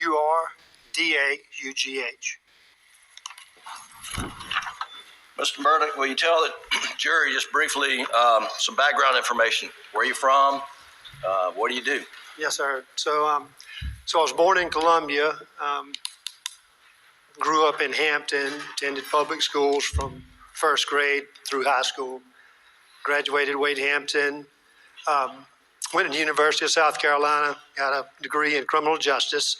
Murdaugh. Mr. Murdaugh, will you tell the jury just briefly some background information? Where are you from? What do you do? Yes, sir. So I was born in Columbia, grew up in Hampton, attended public schools from first grade through high school, graduated Wade Hampton, went to the University of South Carolina, got a degree in criminal justice,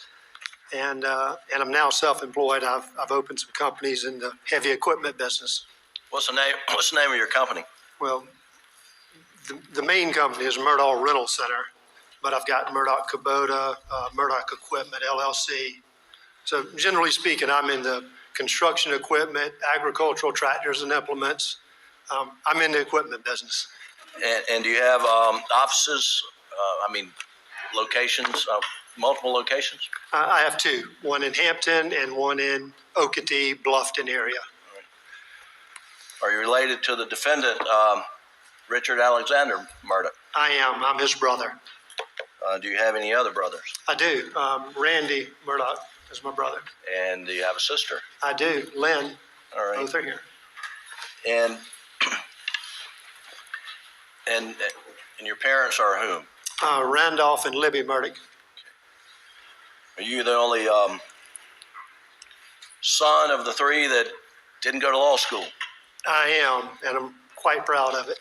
and I'm now self-employed. I've opened some companies in the heavy equipment business. What's the name of your company? Well, the main company is Murdaugh Rental Center, but I've got Murdaugh Kubota, Murdaugh Equipment LLC. So generally speaking, I'm in the construction equipment, agricultural tractors and implements. I'm in the equipment business. And do you have offices? Locations, multiple locations? I have two, one in Hampton and one in Okeechobee, Bluffton area. Are you related to the defendant, Richard Alexander Murdaugh? I am. I'm his brother. Do you have any other brothers? I do. Randy Murdaugh is my brother. And do you have a sister? I do. Lynn. All right. Both are here. And your parents are whom? Randolph and Libby Murdaugh. Are you the only son of the three that didn't go to law school? I am, and I'm quite proud of it.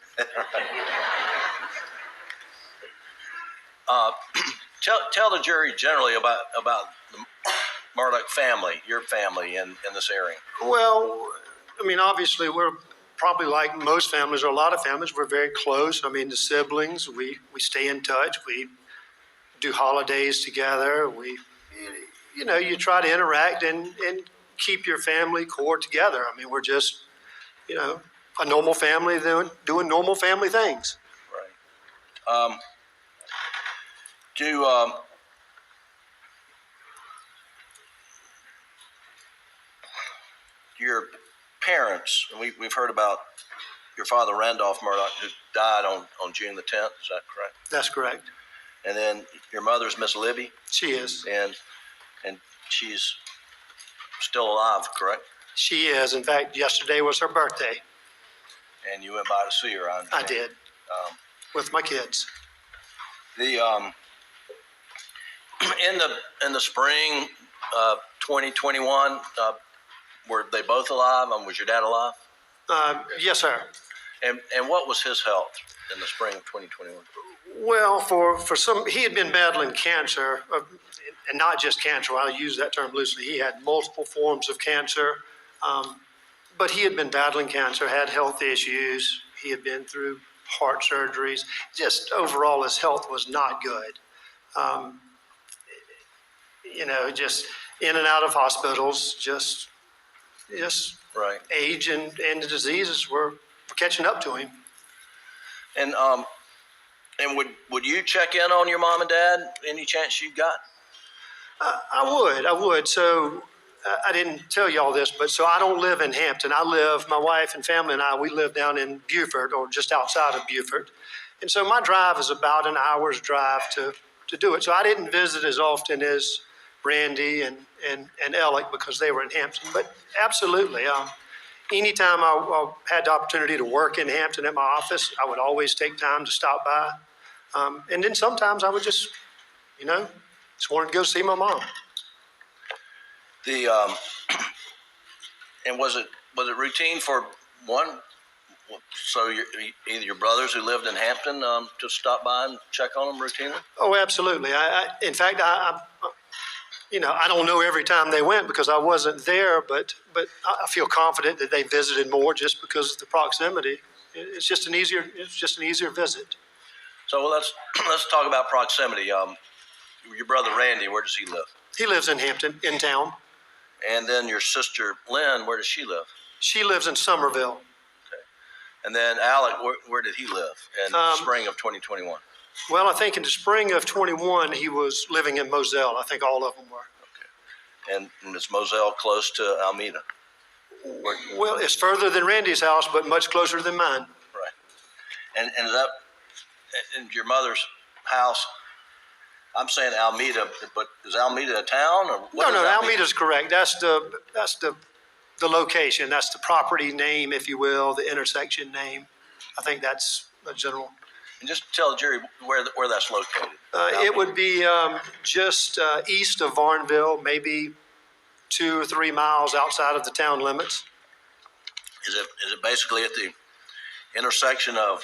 Tell the jury generally about the Murdaugh family, your family in this area. Well, obviously we're probably like most families or a lot of families, we're very close. The siblings, we stay in touch. We do holidays together. You try to interact and keep your family core together. We're just, a normal family doing normal family things. Right. Your parents, we've heard about your father, Randolph Murdaugh, who died on June the 10th. Is that correct? That's correct. And then your mother's Miss Libby? She is. And she's still alive, correct? She is. In fact, yesterday was her birthday. And you went by to see her, I understand. I did. With my kids. In the spring of 2021, were they both alive? Was your dad alive? Yes, sir. And what was his health in the spring of 2021? Well, he had been battling cancer, and not just cancer. I'll use that term loosely. He had multiple forms of cancer, but he had been battling cancer, had health issues. He had been through heart surgeries. Just overall, his health was not good. Just in and out of hospitals, just right. Age and the diseases were catching up to him. And would you check in on your mom and dad any chance you got? I would. So I didn't tell you all this, but so I don't live in Hampton. My wife and family and we live down in Beaufort, or just outside of Beaufort. And so my drive is about an hour's drive to do it. So I didn't visit as often as Randy and Alec because they were in Hampton. But absolutely, anytime I had the opportunity to work in Hampton at my office, I would always take time to stop by. And then sometimes I would just wanted to go see my mom. And was it routine for one? So either your brothers who lived in Hampton to stop by and check on them routinely? Oh, absolutely. In fact, I don't know every time they went because I wasn't there, but I feel confident that they visited more just because of the proximity. It's just an easier visit. So let's talk about proximity. Your brother Randy, where does he live? He lives in Hampton, in town. And then your sister Lynn, where does she live? She lives in Somerville. Okay. And then Alec, where did he live in the spring of 2021? Well, I think in the spring of 21, he was living in Moselle. I think all of them were. Okay. And is Moselle close to Alameda? Well, it's further than Randy's house, but much closer than mine. Right. And is that in your mother's house? I'm saying Alameda, but is Alameda a town or what? No, Alameda's correct. That's the location. That's the property name, if you will, the intersection name. I think that's a general. And just tell Jerry where that's located. It would be just east of Varnville, maybe 2 or 3 miles outside of the town limits. Is it basically at the intersection of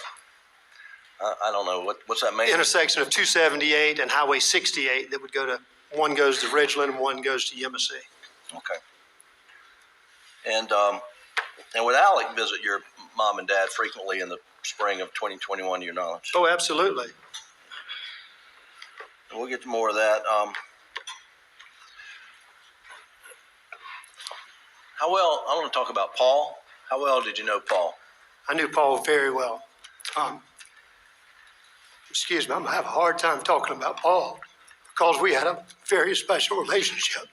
I don't know what's that main intersection of 278 and Highway 68 that would go to, one goes to Ridgeland and one goes to Yemassee. Okay. And would Alec visit your mom and dad frequently in the spring of 2021, to your knowledge? Oh, absolutely. And we'll get to more of that. How well, I want to talk about Paul. How well did you know Paul? I knew Paul very well. Excuse me, I'm going to have a hard time talking about Paul because we had a very special relationship.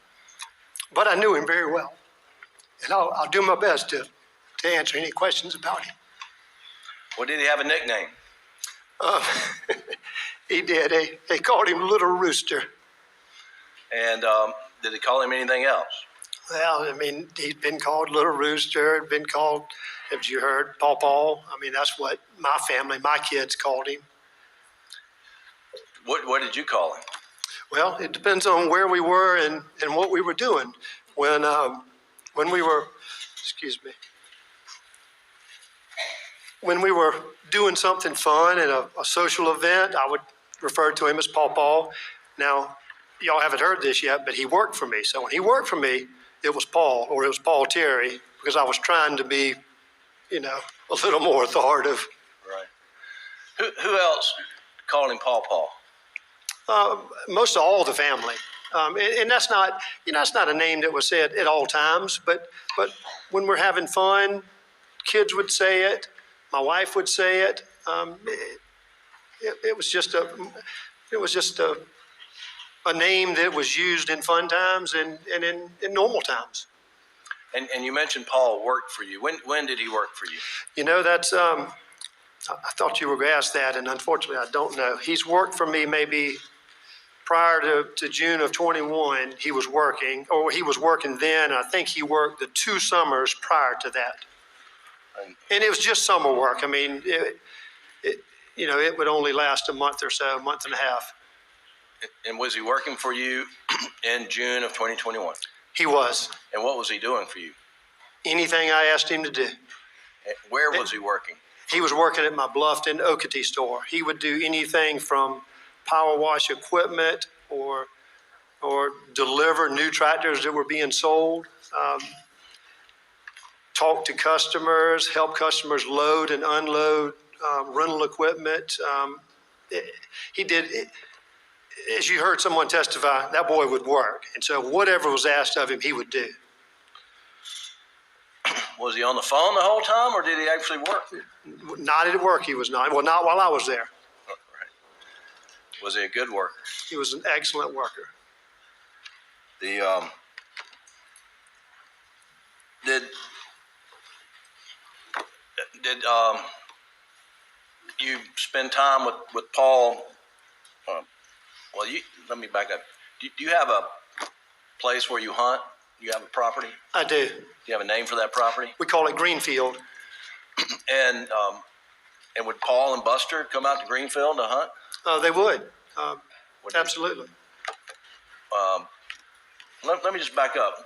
But I knew him very well. And I'll do my best to answer any questions about him. Well, did he have a nickname? He did. They called him Little Rooster. And did they call him anything else? Well, I mean, he'd been called Little Rooster, had been called, as you heard, Paw Paw. I mean, that's what my family, my kids called him. What did you call him? Well, it depends on where we were and what we were doing. When we were, excuse me, when we were doing something fun at a social event, I would refer to him as Paw Paw. Now, y'all haven't heard this yet, but he worked for me. So when he worked for me, it was Paul, or it was Paul Terry, because I was trying to be, a little more authoritative. Right. Who else called him Paw Paw? Most of all the family. And that's not, that's not a name that was said at all times, but when we're having fun, kids would say it, my wife would say it. It was just a name that was used in fun times and in normal times. And you mentioned Paul worked for you. When did he work for you? That's, I thought you were going to ask that, and unfortunately I don't know. He's worked for me maybe prior to June of 21. He was working then. I think he worked the 2 summers prior to that. And it was just summer work. I mean, it would only last a month or so, a month and a half. And was he working for you in June of 2021? He was. And what was he doing for you? Anything I asked him to do. Where was he working? He was working at my Bluffton Oakety store. He would do anything from power wash equipment or deliver new tractors that were being sold, talk to customers, help customers load and unload rental equipment. He did, as you heard someone testify, that boy would work. And so whatever was asked of him, he would do. Was he on the phone the whole time, or did he actually work? Not at work, he was not. Well, not while I was there. Oh, right. Was he a good worker? He was an excellent worker. Did you spend time with Paul? Let me back up. Do you have a place where you hunt? You have a property? I do. Do you have a name for that property? We call it Greenfield. And would Paul and Buster come out to Greenfield to hunt? They would. Absolutely. Let me just back up.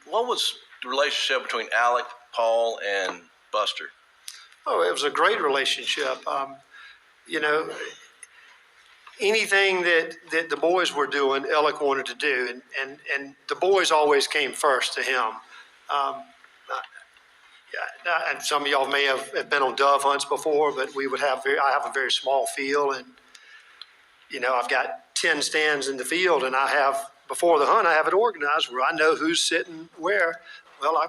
What was the relationship between Alec, Paul, and Buster? Oh, it was a great relationship. Anything that the boys were doing, Alec wanted to do, and the boys always came first to him. And some of y'all may have been on dove hunts before, but I have a very small field, and I've got 10 stands in the field, and before the hunt I have it organized where I know who's sitting where. Well, I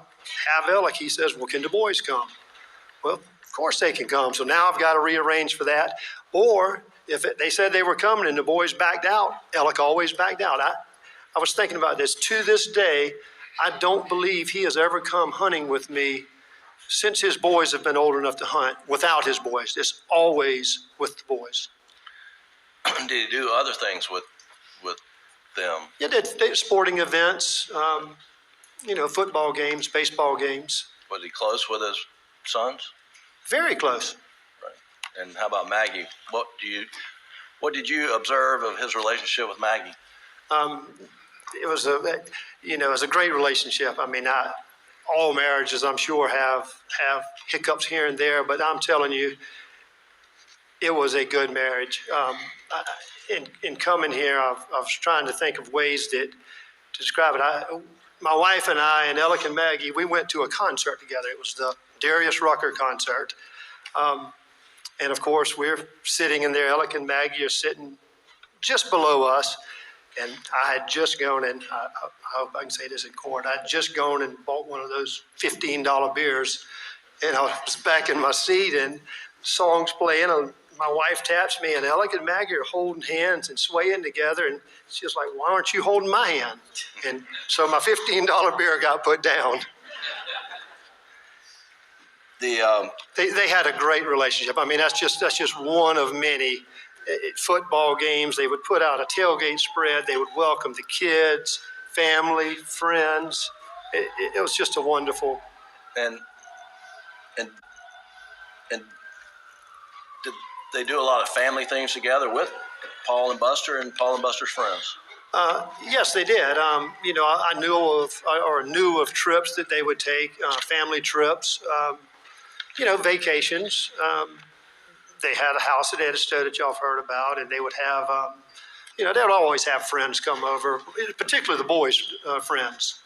have Alec. He says, well, can the boys come? Well, of course they can come. So now I've got to rearrange for that. Or if they said they were coming and the boys backed out, Alec always backed out. I was thinking about this. To this day, I don't believe he has ever come hunting with me since his boys have been old enough to hunt without his boys. It's always with the boys. did he do other things with them? Yeah, did sporting events, football games, baseball games. Was he close with his sons? Very close. Right. And how about Maggie? What did you observe of his relationship with Maggie? It was a great relationship. I mean, all marriages, I'm sure, have hiccups here and there, but I'm telling you, it was a good marriage. In coming here, I was trying to think of ways to describe it. My wife and I and Alec and Maggie, we went to a concert together. It was the Darius Rucker concert. And of course, we're sitting in there. Alec and Maggie are sitting just below us. And I had just gone, and I hope I can say this in court, I had just gone and bought one of those $15 beers. And I was back in my seat, and songs playing, and my wife taps me, and Alec and Maggie are holding hands and swaying together, and she's like, "Why aren't you holding my hand?" And so my $15 beer got put down. They had a great relationship. I mean, that's just one of many. At football games, they would put out a tailgate spread. They would welcome the kids, family, friends. It was just a wonderful. And did they do a lot of family things together with Paul and Buster and Paul and Buster's friends? Yes, they did. I knew of trips that they would take, family trips, vacations. They had a house at Edisto that y'all have heard about, and they would have, they would always have friends come over, particularly the boys' friends.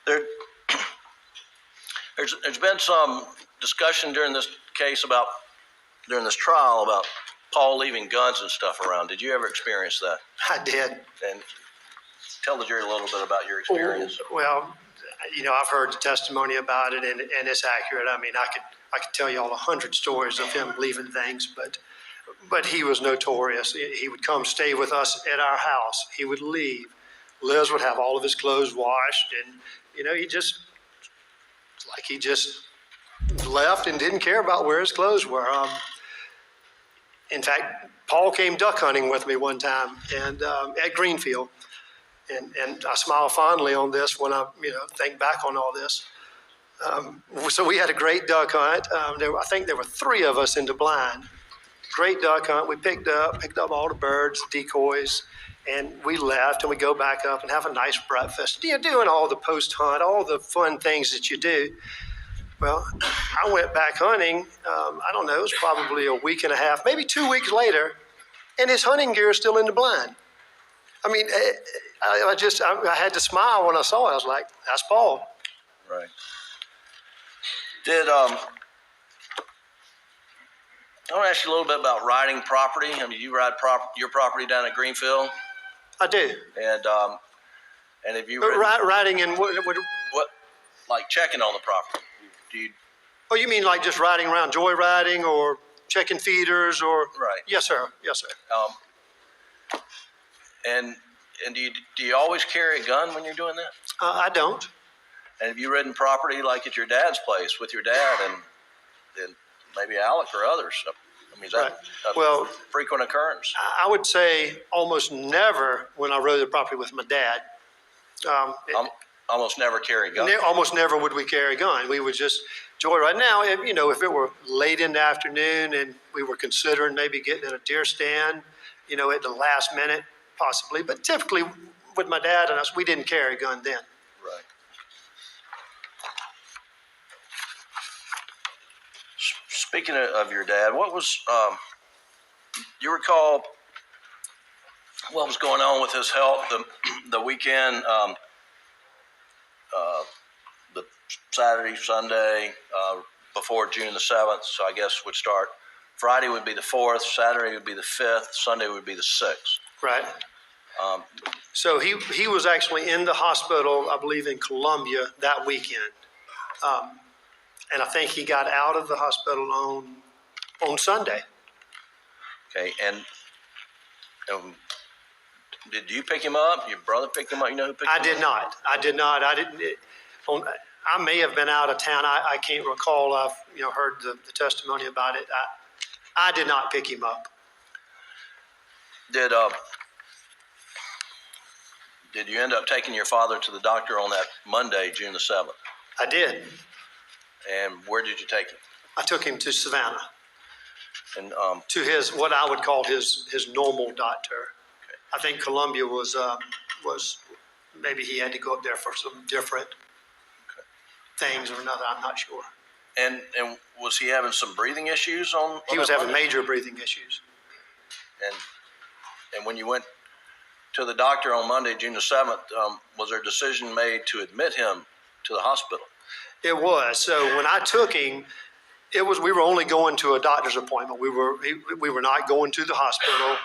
There's been some discussion during this trial about Paul leaving guns and stuff around. Did you ever experience that? I did. And tell the jury a little bit about your experience. Well, I've heard the testimony about it, and it's accurate. I mean, I could tell you all 100 stories of him leaving things, but he was notorious. He would come stay with us at our house. He would leave. Liz would have all of his clothes washed, and he just left and didn't care about where his clothes were. In fact, Paul came duck hunting with me one time, and at Greenfield, and I smile fondly on this when I think back on all this. So we had a great duck hunt. I think there were 3 of us in the blind. Great duck hunt. We picked up all the birds, decoys, and we left, and we go back up and have a nice breakfast. Doing all the post-hunt, all the fun things that you do. Well, I went back hunting, I don't know, it was probably a week and a half, maybe 2 weeks later, and his hunting gear is still in the blind. I mean, I had to smile when I saw it. I was like, that's Paul. Right. I want to ask you a little bit about riding property. I mean, you ride your property down at Greenfield? I do. And if you riding in what? Like checking on the property? Do you? Oh, you mean like just riding around, joy riding, or checking feeders, or? Right. Yes, sir. Yes, sir. And do you always carry a gun when you're doing that? I don't. And have you ridden property like at your dad's place with your dad and maybe Alec or others? I mean, is that a frequent occurrence? I would say almost never when I rode the property with my dad. Almost never carry a gun. Almost never would we carry a gun. We would just joyride. Now, if it were late in the afternoon and we were considering maybe getting in a deer stand, at the last minute, possibly. But typically, with my dad and us, we didn't carry a gun then. Right. Speaking of your dad, what was you recall what was going on with his health the weekend, the Saturday, Sunday before June the 7th? So I guess would start Friday would be the 4th, Saturday would be the 5th, Sunday would be the 6th. Right. So he was actually in the hospital, I believe, in Columbia that weekend. And I think he got out of the hospital on Sunday. Okay, and did you pick him up? Your brother picked him up? You know who picked him up? I did not. I didn't. I may have been out of town. I can't recall. I've heard the testimony about it. I did not pick him up. Did you end up taking your father to the doctor on that Monday, June the 7th? I did. And where did you take him? I took him to Savannah, And to his, what I would call his normal doctor. Okay. I think Columbia was maybe he had to go up there for some different things or another. I'm not sure. and was he having some breathing issues on He was that having Monday? major breathing issues. And when you went to the doctor on Monday, June the 7th, was there a decision made to admit him to the hospital? It was. So when I took him, we were only going to a doctor's appointment. We were not going to the hospital.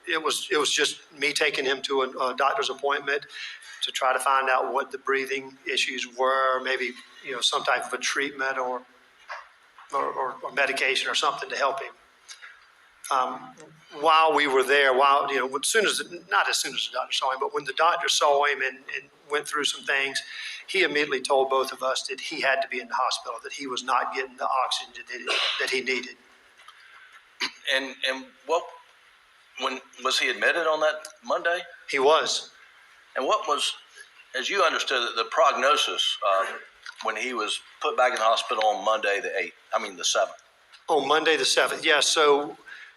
It was just me taking him to a doctor's appointment to try to find out what the breathing issues were, maybe, some type of a treatment or medication or something to help him. While we were there, not as soon as the doctor saw him, but when the doctor saw him and went through some things, he immediately told both of us that he had to be in the hospital, that he was not getting the oxygen that he needed. And when was he admitted on that Monday? He was. And what was, as you understood it, the prognosis when he was put back in the hospital on Monday the 7th? On Monday the 7th, yes.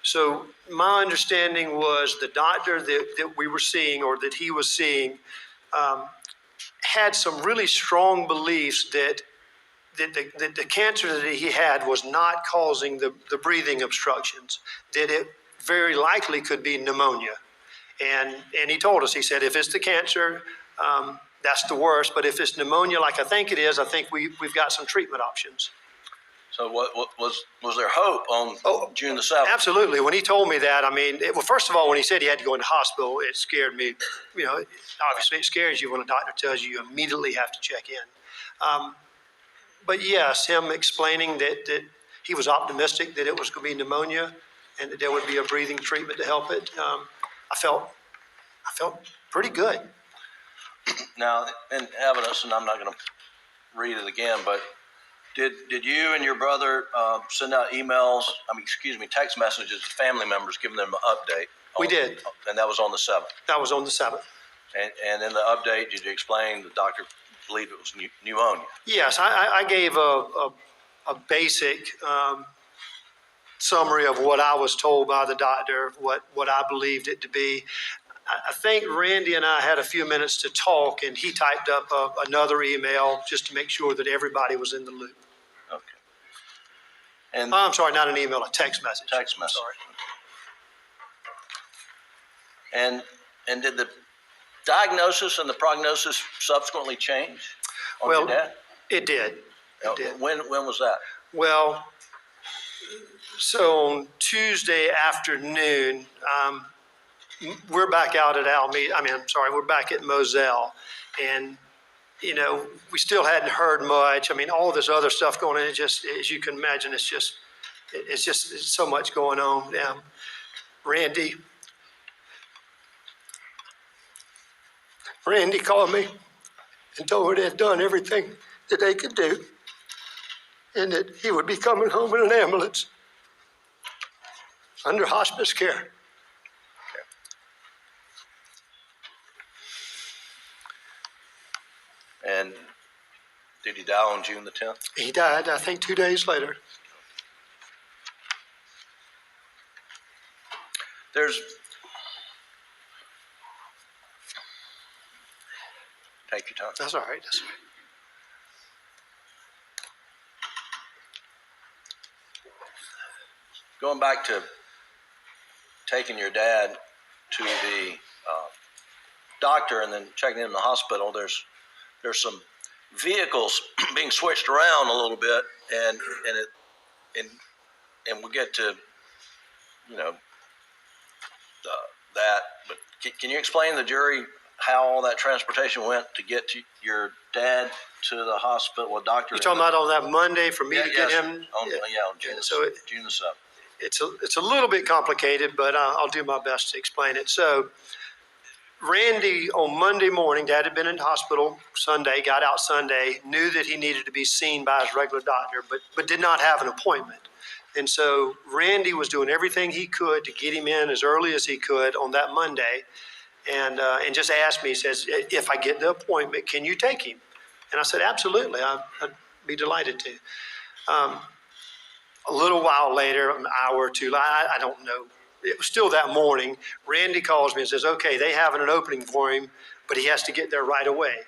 So my understanding was the doctor that we were seeing, or that he was seeing, had some really strong beliefs that the cancer that he had was not causing the breathing obstructions, that it very likely could be pneumonia. And he told us, he said, if it's the cancer, that's the worst. But if it's pneumonia, like I think it is, I think we've got some treatment options. So what was there hope on June the 7th? Absolutely. When he told me that, first of all, when he said he had to go in the hospital, it scared me. Obviously it scares you when a doctor tells you immediately have to check in. But yes, him explaining that he was optimistic that it was going to be pneumonia and that there would be a breathing treatment to help it. I felt pretty good. Now, in evidence, and I'm not going to read it again, but did you and your brother send out text messages to family members giving them an update? We did. And that was on the 7th? That was on the 7th. And in the update, did you explain the doctor believed it was pneumonia? Yes, I gave a basic summary of what I was told by the doctor, what I believed it to be. I think Randy and I had a few minutes to talk, and he typed up another email just to make sure that everybody was in the loop. Okay. And I'm sorry, not an email, a text message. Text message. Sorry. And did the diagnosis and the prognosis subsequently change on your dad? It did. It did. When was that? Well, so on Tuesday afternoon, we're back out at we're back at Moselle, and we still hadn't heard much. All this other stuff going on. It just, as you can imagine, it's so much going on. Randy called me and told me they had done everything that they could do, and that he would be coming home in an ambulance under hospice care. And did he die on June the 10th? He died, I think, 2 days later. Take your time. That's all right. That's all right. Going back to taking your dad to the doctor and then checking him in the hospital, there's some vehicles being switched around a little bit, and we'll get to that. But can you explain to the jury how all that transportation went to get to your dad to the hospital? What doctor? You're talking about on that Monday for me to get him? On June the 7th. It's a little bit complicated, but I'll do my best to explain it. So Randy, on Monday morning, Dad had been in the hospital Sunday, got out Sunday, knew that he needed to be seen by his regular doctor, but did not have an appointment. And so Randy was doing everything he could to get him in as early as he could on that Monday, and just asked me, he says, if I get the appointment, can you take him? And I said, absolutely, I'd be delighted to. A little while later, an hour or two, I don't know, it was still that morning, Randy calls me and says, okay, they have an opening for him, but he has to get there right away.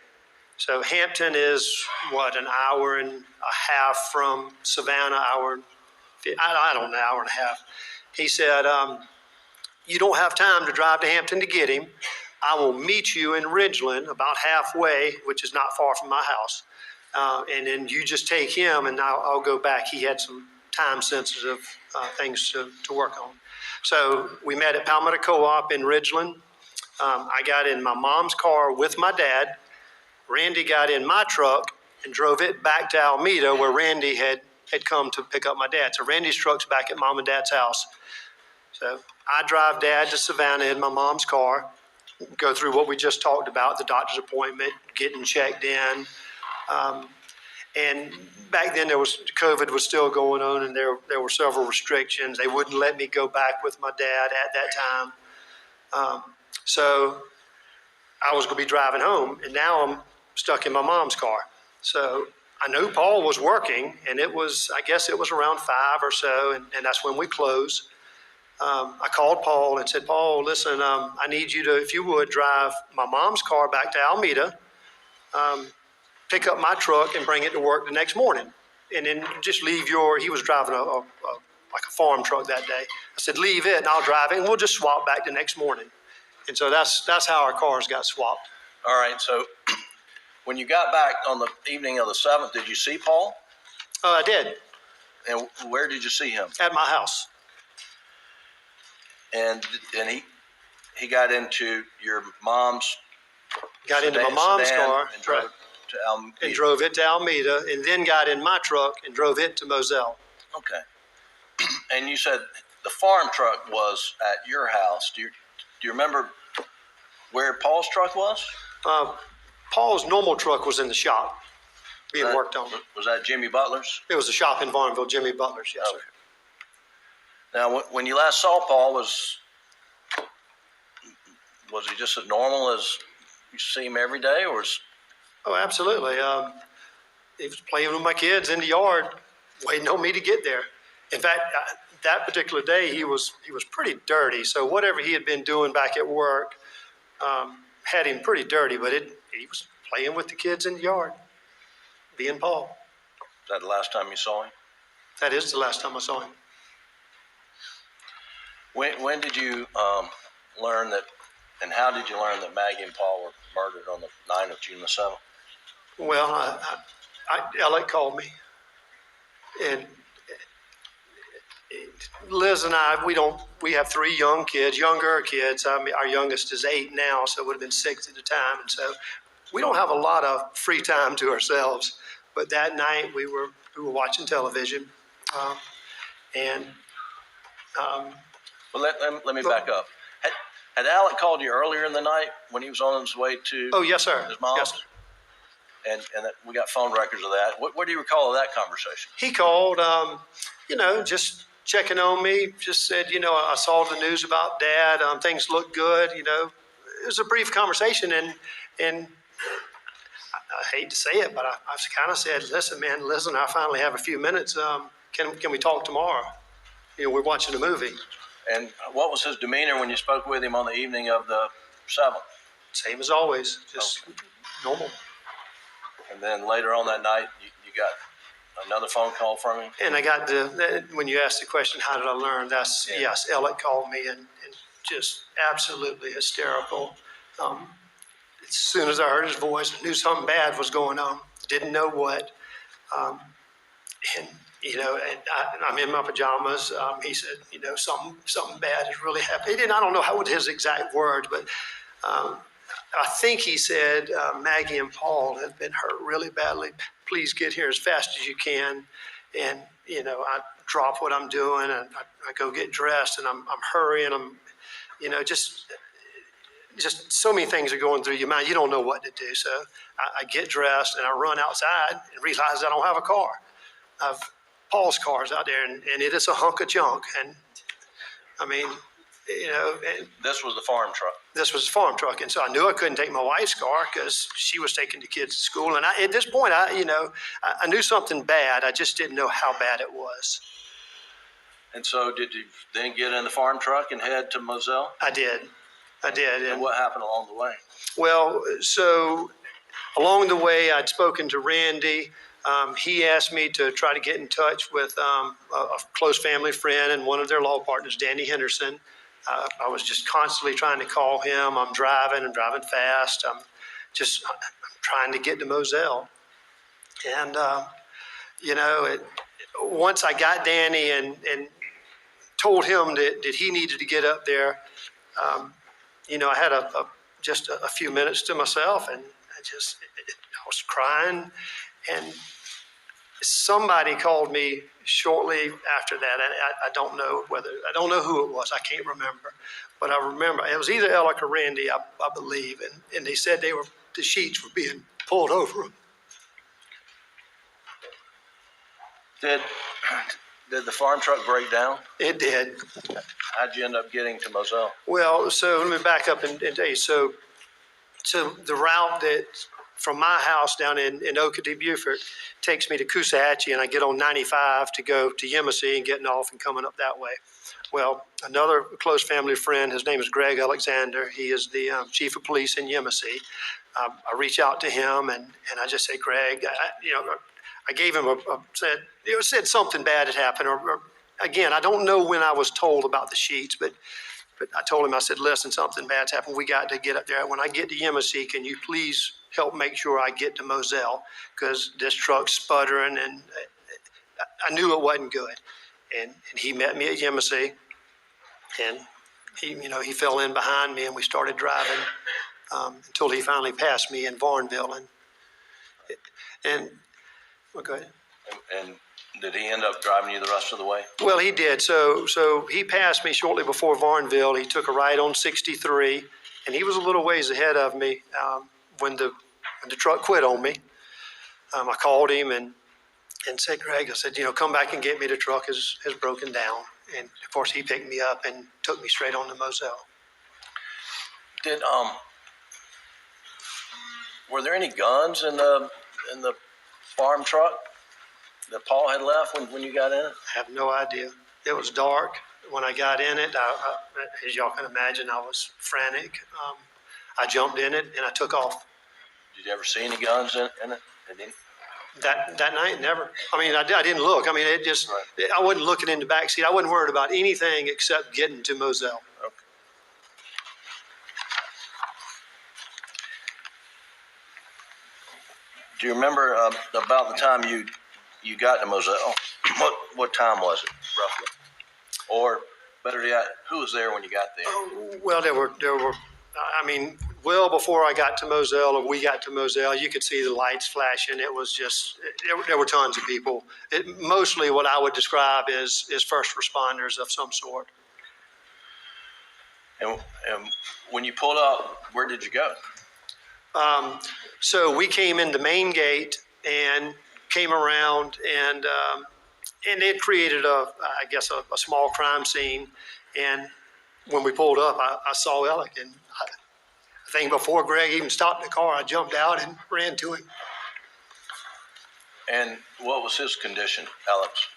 So Hampton is, an hour and a half from Savannah, I don't know, hour and a half. He said, you don't have time to drive to Hampton to get him. I will meet you in Ridgeland about halfway, which is not far from my house. And then you just take him and I'll go back. He had some time sensitive things to work on. So we met at Palmetto Co-op in Ridgeland. I got in my mom's car with my dad. Randy got in my truck and drove it back to Alameda where Randy had come to pick up my dad. So Randy's truck's back at mom and dad's house. So I drive dad to Savannah in my mom's car, go through what we just talked about, the doctor's appointment, getting checked in. And back then COVID was still going on and there were several restrictions. They wouldn't let me go back with my dad at that time. So I was going to be driving home and now I'm stuck in my mom's car. So I knew Paul was working and I guess it was around 5 or so and that's when we closed. I called Paul and said, Paul, listen, I need you to, if you would, drive my mom's car back to Alameda, pick up my truck and bring it to work the next morning. And then just leave he was driving like a farm truck that day. I said, leave it and I'll drive it and we'll just swap back the next morning. And so that's how our cars got swapped. All right, so when you got back on the evening of the 7th, did you see Paul? I did. And where did you see him? At my house. And he got into your mom's into my mom's car and drove to Alameda. And drove it to Alameda and then got in my truck and drove it to Moselle. Okay. And you said the farm truck was at your house. Do you remember where Paul's truck was? Paul's normal truck was in the shop being worked on. Was that Jimmy Butler's? It was a shop in Varnville, Jimmy Butler's, yes, okay. Sir. Now, when you last saw Paul, was he just as normal as you see him every day, or was? Oh, absolutely. He was playing with my kids in the yard, waiting on me to get there. In fact, that particular day, he was pretty dirty. So whatever he had been doing back at work had him pretty dirty. But he was playing with the kids in the yard, being Paul. Is that the last time you saw him? That is the last time I saw him. When did you learn that, and how did you learn that Maggie and Paul were murdered on the night of June the 7th? Well, Alec called me, and Liz and I, we have 3 younger kids. I mean, our youngest is 8 now, so it would have been 6 at the time, and so we don't have a lot of free time to ourselves. But that night we were watching television, Well, let me back up. Had Alec called you earlier in the night when he was on his way to? Oh, yes, sir. His mom? Yes, sir. And we got phone records of that. What do you recall of that conversation? He called, just checking on me. Just said, I saw the news about Dad. Things look good. It was a brief conversation, and I hate to say it, but I kind of said, listen, man, Liz and I finally have a few minutes. Can we talk tomorrow? We're watching a movie. And what was his demeanor when you spoke with him on the evening of the 7th? Same as always, just normal. And then later on that night, you got another phone call from him? And I got when you asked the question, how did I learn? Yes, Alec called me and just absolutely hysterical. As soon as I heard his voice, I knew something bad was going on. Didn't know what. I'm in my pajamas. He said, something bad is really happening. I don't know what his exact words, but I think he said, Maggie and Paul have been hurt really badly. Please get here as fast as you can. And, I drop what I'm doing and I go get dressed and I'm hurrying. Just so many things are going through your mind. You don't know what to do. So I get dressed and I run outside and realize I don't have a car. Paul's cars out there, and it is a hunk of junk. And I mean, and This was the farm truck. this was a farm truck, and so I knew I couldn't take my wife's car because she was taking the kids to school. And at this point, I knew something bad. I just didn't know how bad it was. And so did you then get in the farm truck and head to Moselle? I did. And what happened along the way? Well, so along the way, I'd spoken to Randy. He asked me to try to get in touch with a close family friend and one of their law partners, Danny Henderson. I was just constantly trying to call him. I'm driving fast. I'm trying to get to Moselle. And, once I got Danny and told him that he needed to get up there, I had just a few minutes to myself, and I was crying. And somebody called me shortly after that. I don't know who it was. I can't remember, but I remember it was either Alec or Randy, I believe. And they said the sheets were being pulled over them. Did the farm truck break down? It did. How'd you end up getting to Moselle? Well, so let me back up and tell you. So the route that from my house down in Okatee, Beaufort, takes me to Coosawhatchee, and I get on 95 to go to Yemassee and getting off and coming up that way. Well, another close family friend, his name is Greg Alexander. He is the chief of police in Yemassee. I reach out to him and I just say, Greg, I gave him said something bad had happened. Or again, I don't know when I was told about the sheets, but I told him, I said, listen, something bad's happened. We got to get up there. When I get to Yemassee, can you please help make sure I get to Moselle? Because this truck's sputtering, and I knew it wasn't good. And he met me at Yemassee, and he fell in behind me, and we started driving until he finally passed me in Varnville. Well, go ahead. And did he end up driving you the rest of the way? Well, he did. So he passed me shortly before Varnville. He took a right on 63, and he was a little ways ahead of me when the truck quit on me. I called him and said, Greg, I said, come back and get me. The truck has broken down. And of course, he picked me up and took me straight on to Moselle. Were there any guns in the farm truck that Paul had left when you got in it? I have no idea. It was dark when I got in it. As y'all can imagine, I was frantic. I jumped in it and I took off. Did you ever see any guns in it? That night, never. I mean, I didn't look. I mean, right. I wasn't looking in the back seat. I wasn't worried about anything except getting to Moselle. Okay. Do you remember about the time you got to Moselle? What time was it, roughly? Or better yet, who was there when you got there? Well, there were. I mean, well before I got to Moselle, or we got to Moselle, you could see the lights flashing. It was just there were tons of people. Mostly, what I would describe is first responders of some sort. And when you pulled up, where did you go? So we came in the main gate and came around, and they had created a small crime scene. And when we pulled up, I saw Alec, and I think before Greg even stopped the car, I jumped out and ran to him. And what was his condition, Alex?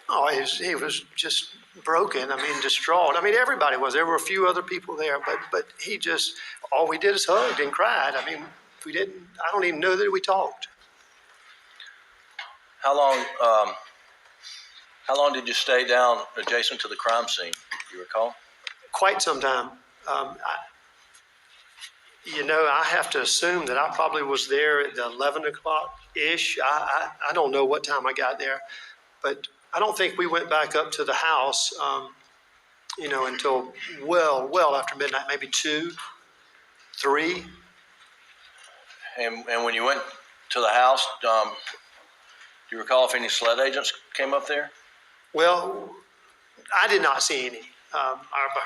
Oh, he was just broken. I mean, distraught. I mean, everybody was. There were a few other people there, but he just, all we did is hugged and cried. I mean, we didn't, I don't even know that we talked. How long did you stay down adjacent to the crime scene? Do you recall? Quite some time. I have to assume that I probably was there at 11 o'clock-ish. I don't know what time I got there, but I don't think we went back up to the house, until well after midnight, maybe 2, 3. And when you went to the house, do you recall if any sled agents came up there? Well, I did not see any. I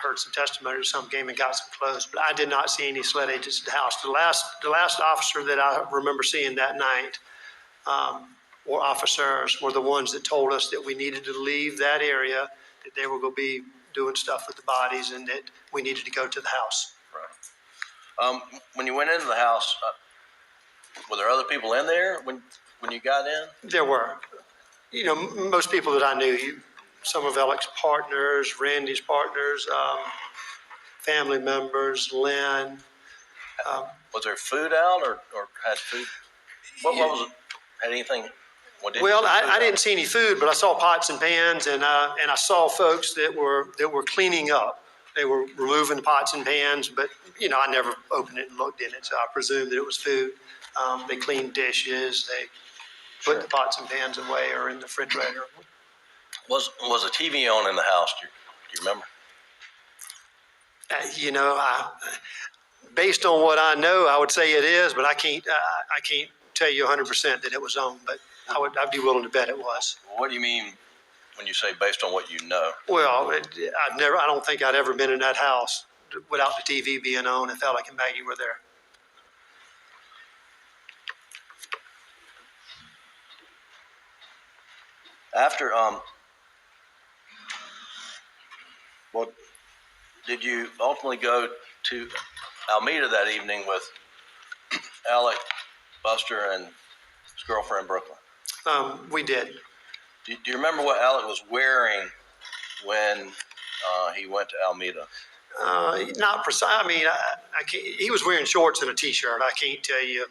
heard some testimony. Some came and got some clothes, but I did not see any sled agents at the house. The last officer that I remember seeing that night or officers were the ones that told us that we needed to leave that area, that they were going to be doing stuff with the bodies, and that we needed to go to the house. Right. When you went into the house, were there other people in there when you got in? There were. Most people that I knew, some of Alec's partners, Randy's partners, family members, Lynn. Was there food out or had food? What was it? Had anything? Well, I didn't see any food, but I saw pots and pans, and I saw folks that were cleaning up. They were removing the pots and pans, but I never opened it and looked in it, so I presumed that it was food. They cleaned dishes. They put the pots and pans away or in the refrigerator. Was a TV on in the house? Do you remember? Based on what I know, I would say it is, but I can't tell you 100% that it was on. But I'd be willing to bet it was. What do you mean when you say based on what you know? Well, I don't think I'd ever been in that house without the TV being on if Alec and Maggie were there. After well, did you ultimately go to Alameda that evening with Alec, Buster, and his girlfriend Brooklyn? We did. Do you remember what Alec was wearing when he went to Alameda? Not precise. I mean, I can't, he was wearing shorts and a T-shirt. I can't tell you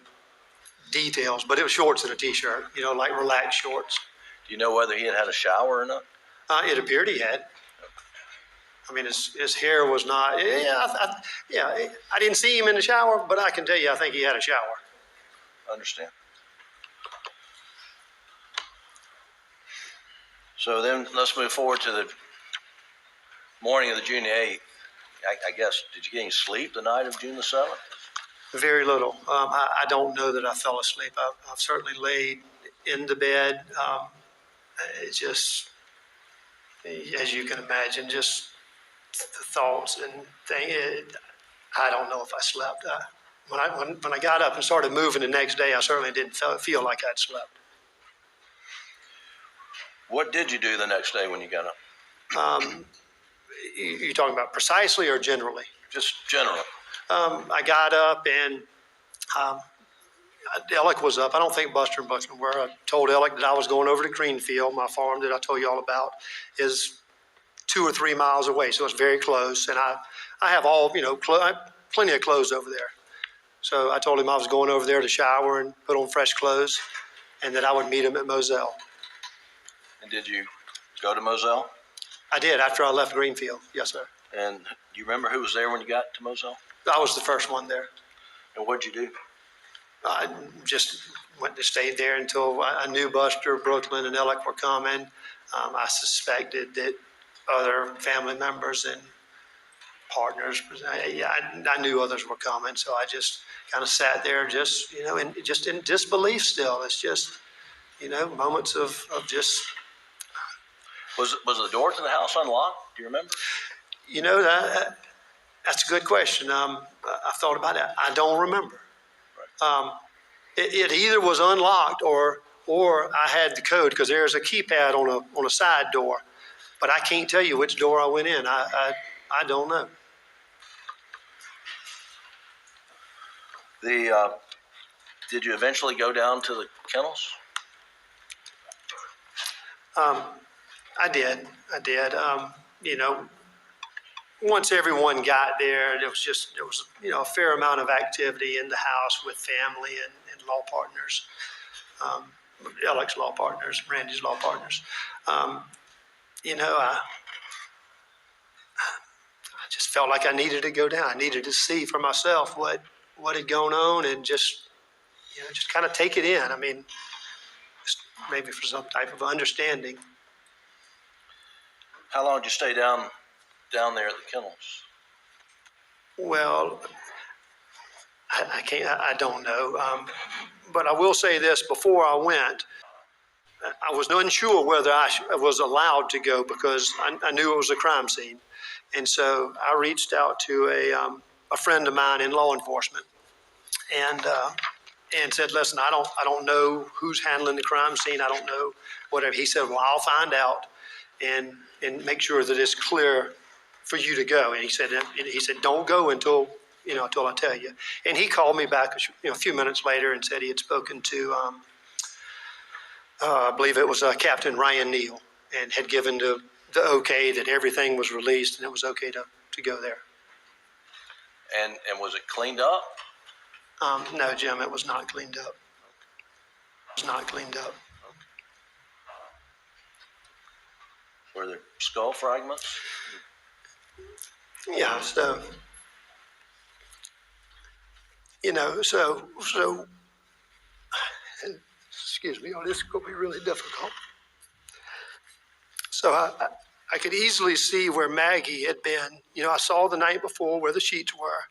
details, but it was shorts and a T-shirt. Like relaxed shorts. Do you know whether he had a shower or not? It appeared he had. I mean, his hair was not. I didn't see him in the shower, but I can tell you, I think he had a shower. I understand. So then let's move forward to the morning of the June 8th. I guess, did you get any sleep the night of June the 7th? Very little. I don't know that I fell asleep. I've certainly laid in the bed. It just, as you can imagine, just the thoughts and things. I don't know if I slept. When I got up and started moving the next day, I certainly didn't feel like I'd slept. What did you do the next day when you got up? You talking about precisely or generally? Just generally. I got up and Alec was up. I don't think Buster and Buster were. I told Alec that I was going over to Greenfield. My farm that I told you all about is 2 or 3 miles away, so it's very close. And I have all, plenty of clothes over there. So I told him I was going over there to shower and put on fresh clothes, and that I would meet him at Moselle. And did you go to Moselle? I did, after I left Greenfield. Yes, sir. And do you remember who was there when you got to Moselle? I was the first one there. And what'd you do? I just stayed there until I knew Buster, Brooklyn, and Alec were coming. I suspected that other family members and partners, I knew others were coming, so I just kind of sat there just, and just in disbelief still. It's just, moments of just. Was the door to the house unlocked? Do you remember? That's a good question. I thought about it. I don't remember. Right. It either was unlocked or I had the code, because there's a keypad on a side door, but I can't tell you which door I went in. I don't know. Did you eventually go down to the kennels? I did. Once everyone got there, there was a fair amount of activity in the house with family and law partners, Alec's law partners, Randy's law partners. I just felt like I needed to go down. I needed to see for myself what had gone on and just kind of take it in. I mean, just maybe for some type of understanding. How long did you stay down there at the kennels? Well, I can't. I don't know. But I will say this: before I went, I was unsure whether I was allowed to go, because I knew it was a crime scene, and so I reached out to a friend of mine in law enforcement, and and said, listen, I don't know who's handling the crime scene. I don't know whatever. He said, well, I'll find out and make sure that it's clear for you to go. And he said, don't go until I tell you. And he called me back a few minutes later and said he had spoken to, I believe it was Captain Ryan Neal, and had given the okay that everything was released and it was okay to go there. And was it cleaned up? No, Jim, it was not cleaned up. It was not cleaned up. Were there skull fragments? Yeah, so, excuse me, this is going to be really difficult. So I could easily see where Maggie had been. I saw the night before where the sheets were,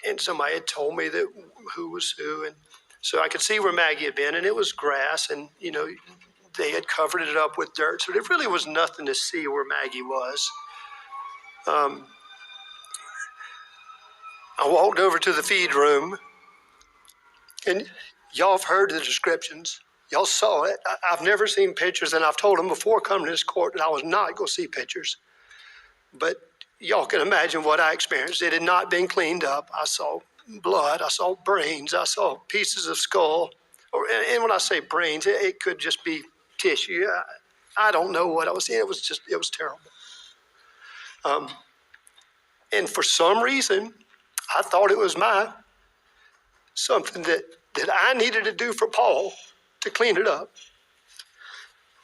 and somebody had told me that who was who, and so I could see where Maggie had been, and it was grass, and they had covered it up with dirt, so there really was nothing to see where Maggie was. I walked over to the feed room, and y'all have heard the descriptions. Y'all saw it. I've never seen pictures, and I've told them before coming to this court that I was not going to see pictures. But y'all can imagine what I experienced. It had not been cleaned up. I saw blood. I saw brains. I saw pieces of skull. And when I say brains, it could just be tissue. I don't know what I was seeing. It was terrible. And for some reason, I thought it was something that I needed to do for Paul to clean it up.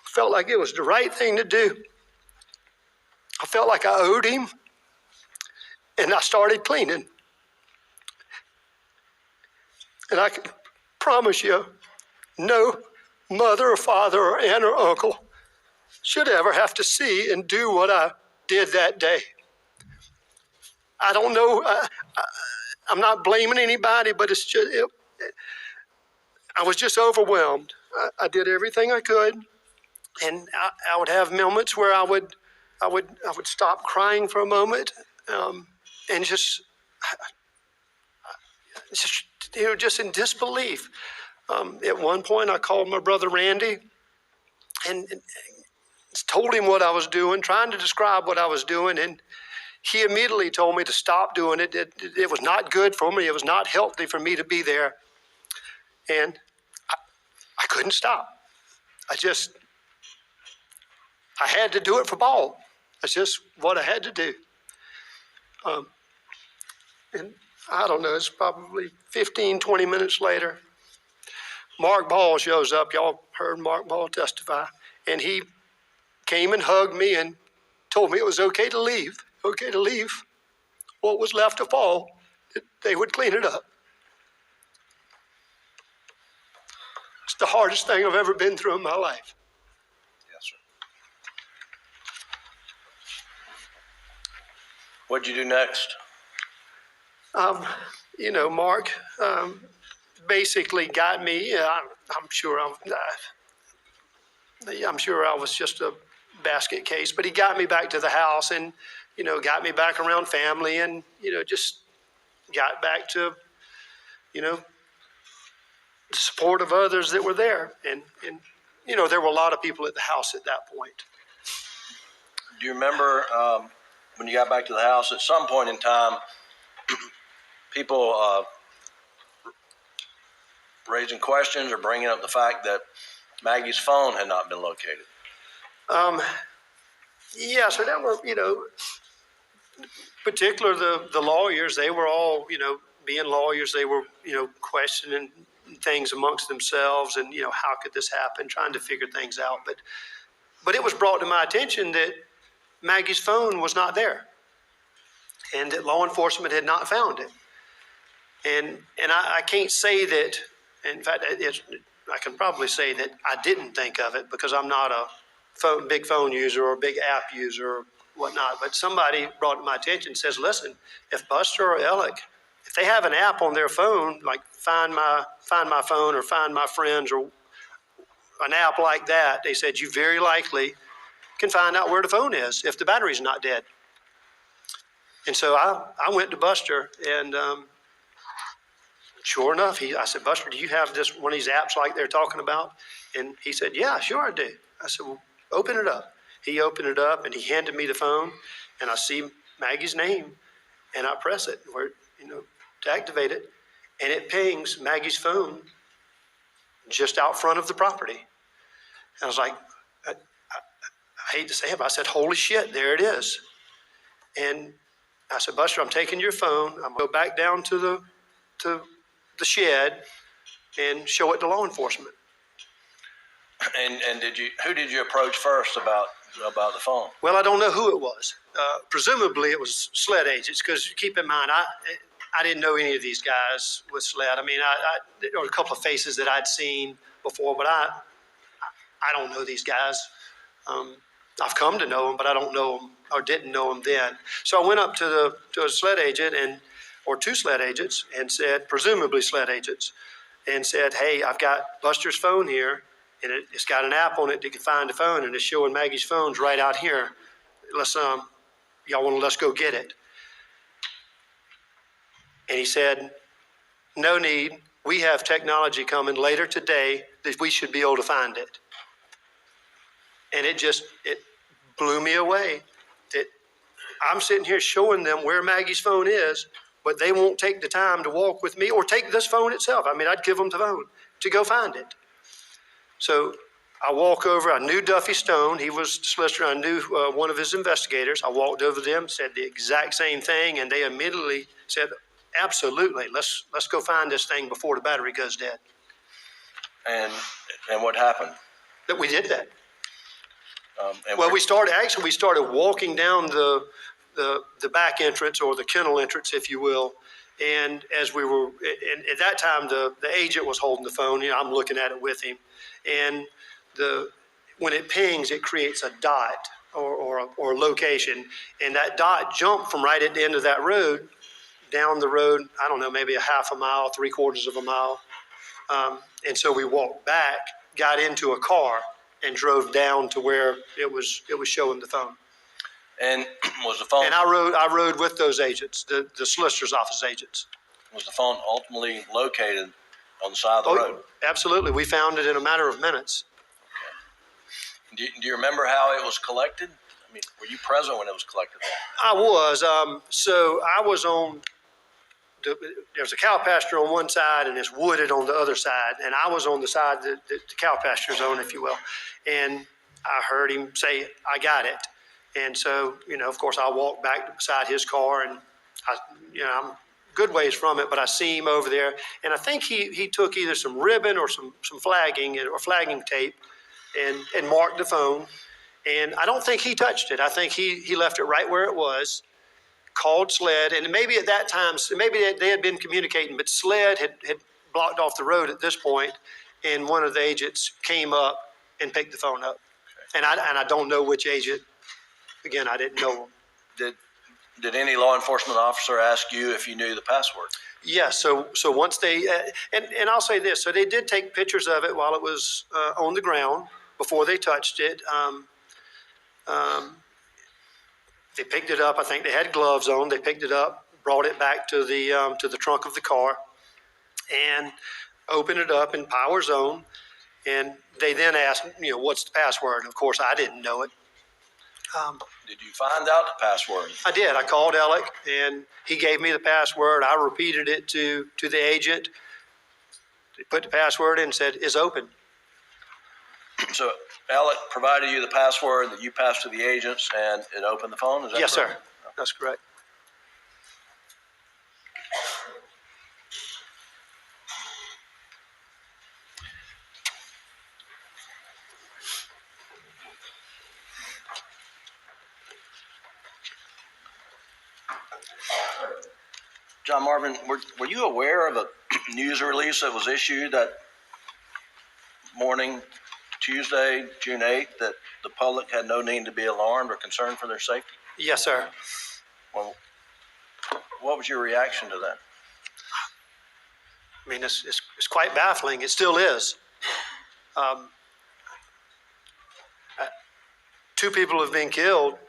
Felt like it was the right thing to do. I felt like I owed him, and I started cleaning. And I can promise you, no mother or father or aunt or uncle should ever have to see and do what I did that day. I don't know, I'm not blaming anybody, but it's just, I was just overwhelmed. I did everything I could, and I would have moments where I would stop crying for a moment, and just in disbelief. At one point, I called my brother Randy and told him what I was doing, trying to describe what I was doing, and he immediately told me to stop doing it. It was not good for me. It was not healthy for me to be there, and I couldn't stop. I had to do it for Paul. That's just what I had to do. And I don't know, it's probably 15, 20 minutes later. Mark Ball shows up. Y'all heard Mark Ball testify. And he came and hugged me and told me it was okay to leave. Okay to leave what was left of Paul. They would clean it up. It's the hardest thing I've ever been through in my life. Yes, sir. What'd you do next? Mark basically got me. I'm sure I was just a basket case, but he got me back to the house and, got me back around family and, just got back to, the support of others that were there. And there were a lot of people at the house at that point. Do you remember when you got back to the house, at some point in time, people raising questions or bringing up the fact that Maggie's phone had not been located? Yeah, so there were, particular the lawyers, they were all, being lawyers, they were, questioning things amongst themselves and, how could this happen, trying to figure things out. But it was brought to my attention that Maggie's phone was not there and that law enforcement had not found it. And I can't say that, in fact, I can probably say that I didn't think of it because I'm not a big phone user or a big app user or whatnot. But somebody brought it to my attention and says, listen, if Buster or Alec, if they have an app on their phone, like Find My Phone or Find My Friends or an app like that, they said you very likely can find out where the phone is if the battery's not dead. And so I went to Buster and sure enough, I said, Buster, do you have this one of these apps like they're talking about? And he said, yeah, sure I do. I said, well, open it up. He opened it up and he handed me the phone, and I see Maggie's name, and I press it where, to activate it, and it pings Maggie's phone just out front of the property. And I was like, I hate to say it, but I said, holy shit, there it is. And I said, Buster, I'm taking your phone. I'm going to go back down to the shed and show it to law enforcement. And who did you approach first about the phone? Well, I don't know who it was. Presumably it was SLED agents, because keep in mind, I didn't know any of these guys with SLED. I mean, there were a couple of faces that I'd seen before, but I don't know these guys. I've come to know them, but I don't know them or didn't know them then. So I went up to a SLED agent or two SLED agents and said, presumably SLED agents, and said, hey, I've got Buster's phone here, and it's got an app on it that can find the phone, and it's showing Maggie's phone's right out here. Let's go get it. And he said, no need. We have technology coming later today that we should be able to find it. And it blew me away that I'm sitting here showing them where Maggie's phone is, but they won't take the time to walk with me or take this phone itself. I mean, I'd give them the phone to go find it. So I walk over. I knew Duffy Stone. He was the solicitor. I knew one of his investigators. I walked over to them, said the exact same thing, and they immediately said, absolutely, let's go find this thing before the battery goes dead. And what happened? That we did that. We started walking down the back entrance, or the kennel entrance, if you will. And as we were, and at that time, the agent was holding the phone. I'm looking at it with him. And when it pings, it creates a dot or a location. And that dot jumped from right at the end of that road down the road, I don't know, maybe a half a mile, 3/4 of a mile. And so we walked back, got into a car, and drove down to where it was showing the phone. And was the phone? And I rode with those agents, the solicitor's office agents. Was the phone ultimately located on the side of the road? Absolutely. We found it in a matter of minutes. Okay. Do you remember how it was collected? I mean, were you present when it was collected? I was. So I was on. There's a cow pasture on one side and it's wooded on the other side. And I was on the side, the cow pasture zone, if you will. And I heard him say, I got it. And so, of course, I walked back beside his car, and I'm good ways from it, but I see him over there. And I think he took either some ribbon or some flagging or flagging tape and marked the phone. And I don't think he touched it. I think he left it right where it was. Called SLED, and maybe at that time, maybe they had been communicating, but SLED had blocked off the road at this point, and one of the agents came up and picked the phone up. Okay. And I don't know which agent. Again, I didn't know them. Did any law enforcement officer ask you if you knew the password? Yes. So once they and I'll say this. So they did take pictures of it while it was on the ground before they touched it. They picked it up. I think they had gloves on. They picked it up, brought it back to the trunk of the car, and opened it up in power zone. And they then asked, what's the password? Of course, I didn't know it. Did you find out the password? I did. I called Alec, and he gave me the password. I repeated it to the agent. They put the password in and said, "It's open." So Alec provided you the password that you passed to the agents, and it opened the phone? Is that yes, correct? Sir. That's correct. John Marvin, were you aware of a news release that was issued that morning, Tuesday, June 8th, that the public had no need to be alarmed or concerned for their safety? Yes, sir. Well, what was your reaction to that? I mean, it's quite baffling. It still is. 2 people have been killed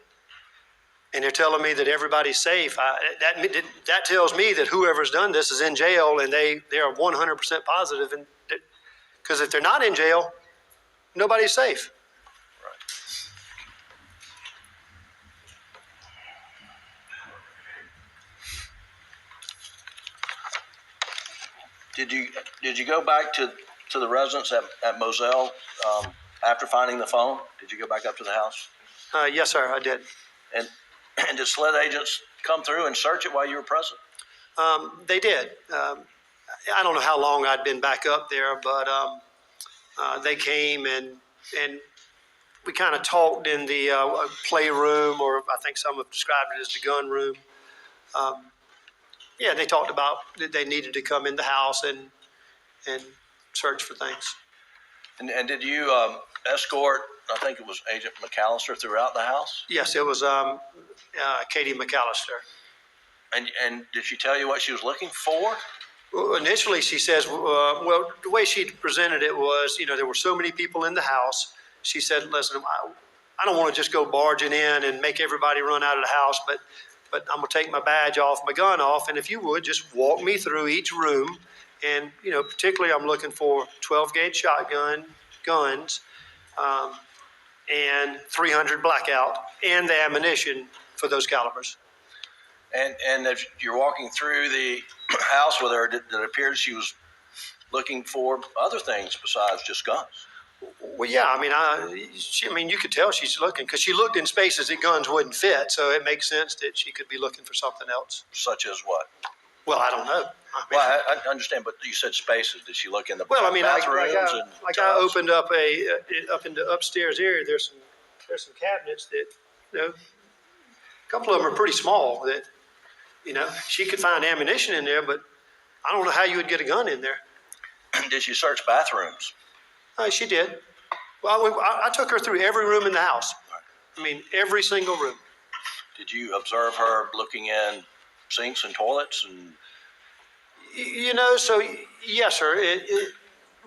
and they're telling me that everybody's safe. That tells me that whoever's done this is in jail, and they are 100% positive. And because if they're not in jail, nobody's safe. Did you go back to the residence at Moselle after finding the phone? Did you go back up to the house? Yes, sir, I did. And did SLED agents come through and search it while you were present? They did. I don't know how long I'd been back up there, but they came and we kind of talked in the playroom, or I think some have described it as the gun room. Yeah, they talked about that they needed to come in the house and search for things. And did you escort, I think it was Agent McAllister, throughout the house? Yes, it was Katie McAllister. And did she tell you what she was looking for? Well, initially, she says, well, the way she presented it was, there were so many people in the house. She said, listen, I don't want to just go barging in and make everybody run out of the house, but I'm going to take my badge off, my gun off, and if you would, just walk me through each room. And, particularly I'm looking for 12-gauge shotgun guns and 300 blackout and the ammunition for those calibers. And if you're walking through the house with her, did it appear she was looking for other things besides just guns? Well, yeah. You could tell she's looking because she looked in spaces that guns wouldn't fit. So it makes sense that she could be looking for something else. Such as what? Well, I don't know. I understand, but you said spaces. Did she look in the bathrooms? I opened up up in the upstairs area. There's some cabinets that a couple of them are pretty small. That she could find ammunition in there, but I don't know how you would get a gun in there. Did she search bathrooms? She did. Well, I took her through every room in the house. Every single room. Did you observe her looking in sinks and toilets? And So yes, sir.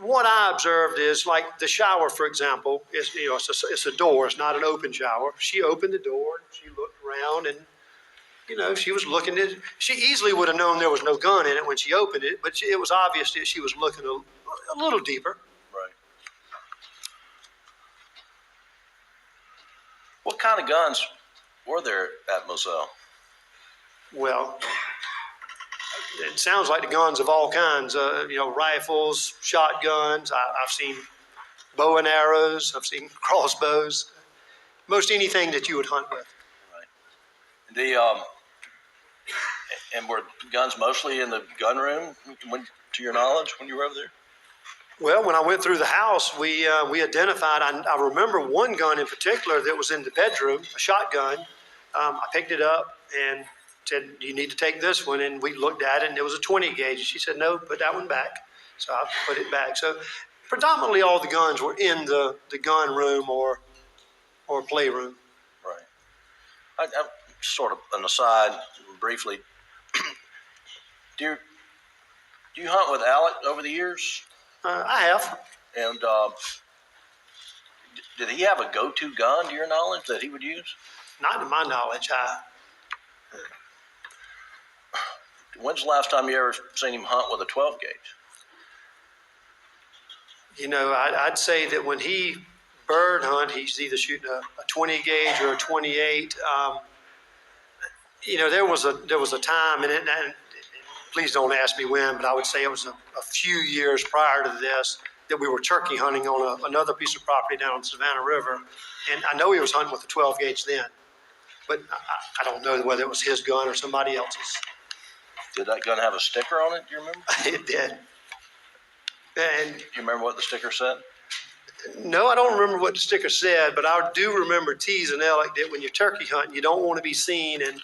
What I observed is like the shower, for example, is it's a door. It's not an open shower. She opened the door and she looked around and she was looking at it. She easily would have known there was no gun in it when she opened it, but it was obvious that she was looking a little deeper. Right. What kind of guns were there at Moselle? Well, it sounds like the guns of all kinds, rifles, shotguns. I've seen bow and arrows. I've seen crossbows, most anything that you would hunt with. Right. And were guns mostly in the gun room, to your knowledge, when you were over there? Well, when I went through the house, we identified, I remember one gun in particular that was in the bedroom, a shotgun. I picked it up and said, you need to take this one. And we looked at it and it was a 20 gauge. She said, no, put that one back. So I put it back. So predominantly all the guns were in the gun room or playroom. Right. I'm sort of an aside briefly. Do you hunt with Alec over the years? I have. And did he have a go-to gun, to your knowledge, that he would use? Not to my knowledge. When's the last time you ever seen him hunt with a 12 gauge? I'd say that when he bird hunt, he's either shooting a 20 gauge or a 28. There was a time, and please don't ask me when, but I would say it was a few years prior to this that we were turkey hunting on another piece of property down on the Savannah River, and I know he was hunting with a 12 gauge then, but I don't know whether it was his gun or somebody else's. Did that gun have a sticker on it? Do you remember? It did. And do you remember what the sticker said? No, I don't remember what the sticker said, but I do remember teasing Alec that when you're turkey hunting, you don't want to be seen, and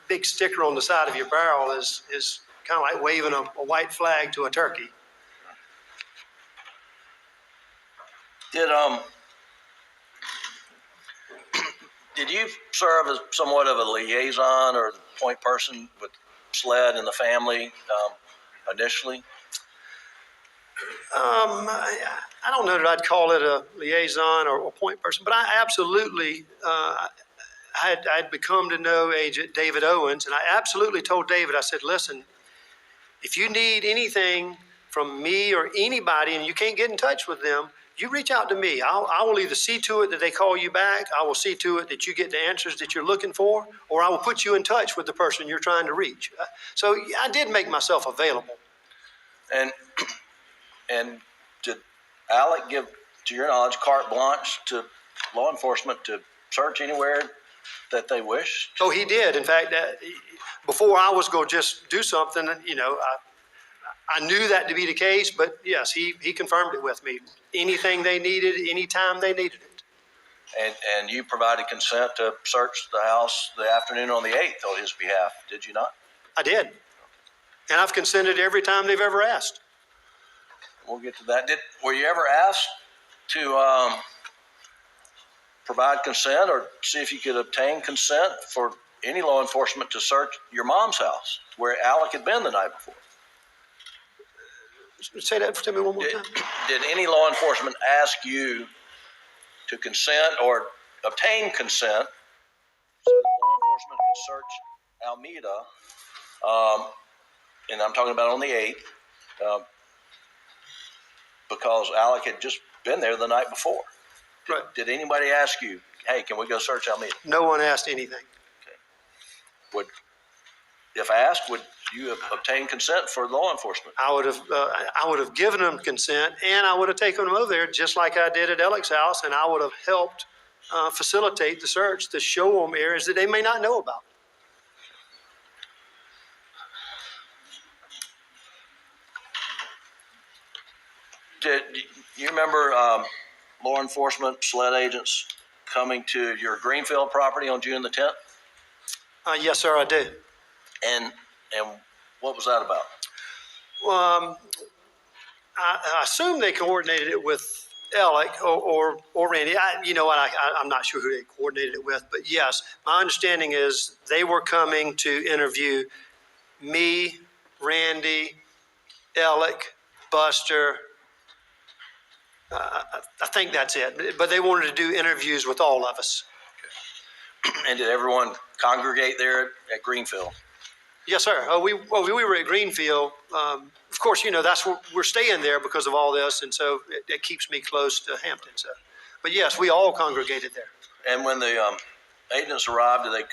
big sticker on the side of your barrel is kind of like waving a white flag to a turkey. Did you serve as somewhat of a liaison or point person with SLED and the family initially? I don't know that I'd call it a liaison or point person, but I absolutely I'd become to know Agent David Owens, and I absolutely told David, I said, listen, if you need anything from me or anybody and you can't get in touch with them, you reach out to me. I will either see to it that they call you back, I will see to it that you get the answers that you're looking for, or I will put you in touch with the person you're trying to reach. So I did make myself available. And did Alec give, to your knowledge, carte blanche to law enforcement to search anywhere that they wished? Oh, he did. In fact, before I was going to just do something, I knew that to be the case, but yes, he confirmed it with me. Anything they needed, anytime they needed it. And you provided consent to search the house the afternoon on the 8th on his behalf, did you not? I did. And I've consented every time they've ever asked. We'll get to that. Were you ever asked to provide consent or see if you could obtain consent for any law enforcement to search your mom's house where Alec had been the night before? Say that to me one more time. Did any law enforcement ask you to consent or obtain consent so that law enforcement could search Almeda, and I'm talking about on the 8th, because Alec had just been there the night before? Right. Did anybody ask you, hey, can we go search Almeda? No one asked anything. Okay. If asked, would you have obtained consent for law enforcement? I would have given them consent, and I would have taken them over there just like I did at Alec's house, and I would have helped facilitate the search to show them areas that they may not know about. Did you remember law enforcement SLED agents coming to your Greenfield property on June the 10th? Yes, sir, I do. And what was that about? I assume they coordinated it with Alec or Randy. I'm not sure who they coordinated it with, but yes, my understanding is they were coming to interview me, Randy, Alec, Buster. I think that's it. But they wanted to do interviews with all of us. And did everyone congregate there at Greenfield? Yes, sir. We were at Greenfield. Of course, that's where we're staying there because of all this, and so it keeps me close to Hampton. So, but yes, we all congregated there. And when the agents arrived, did they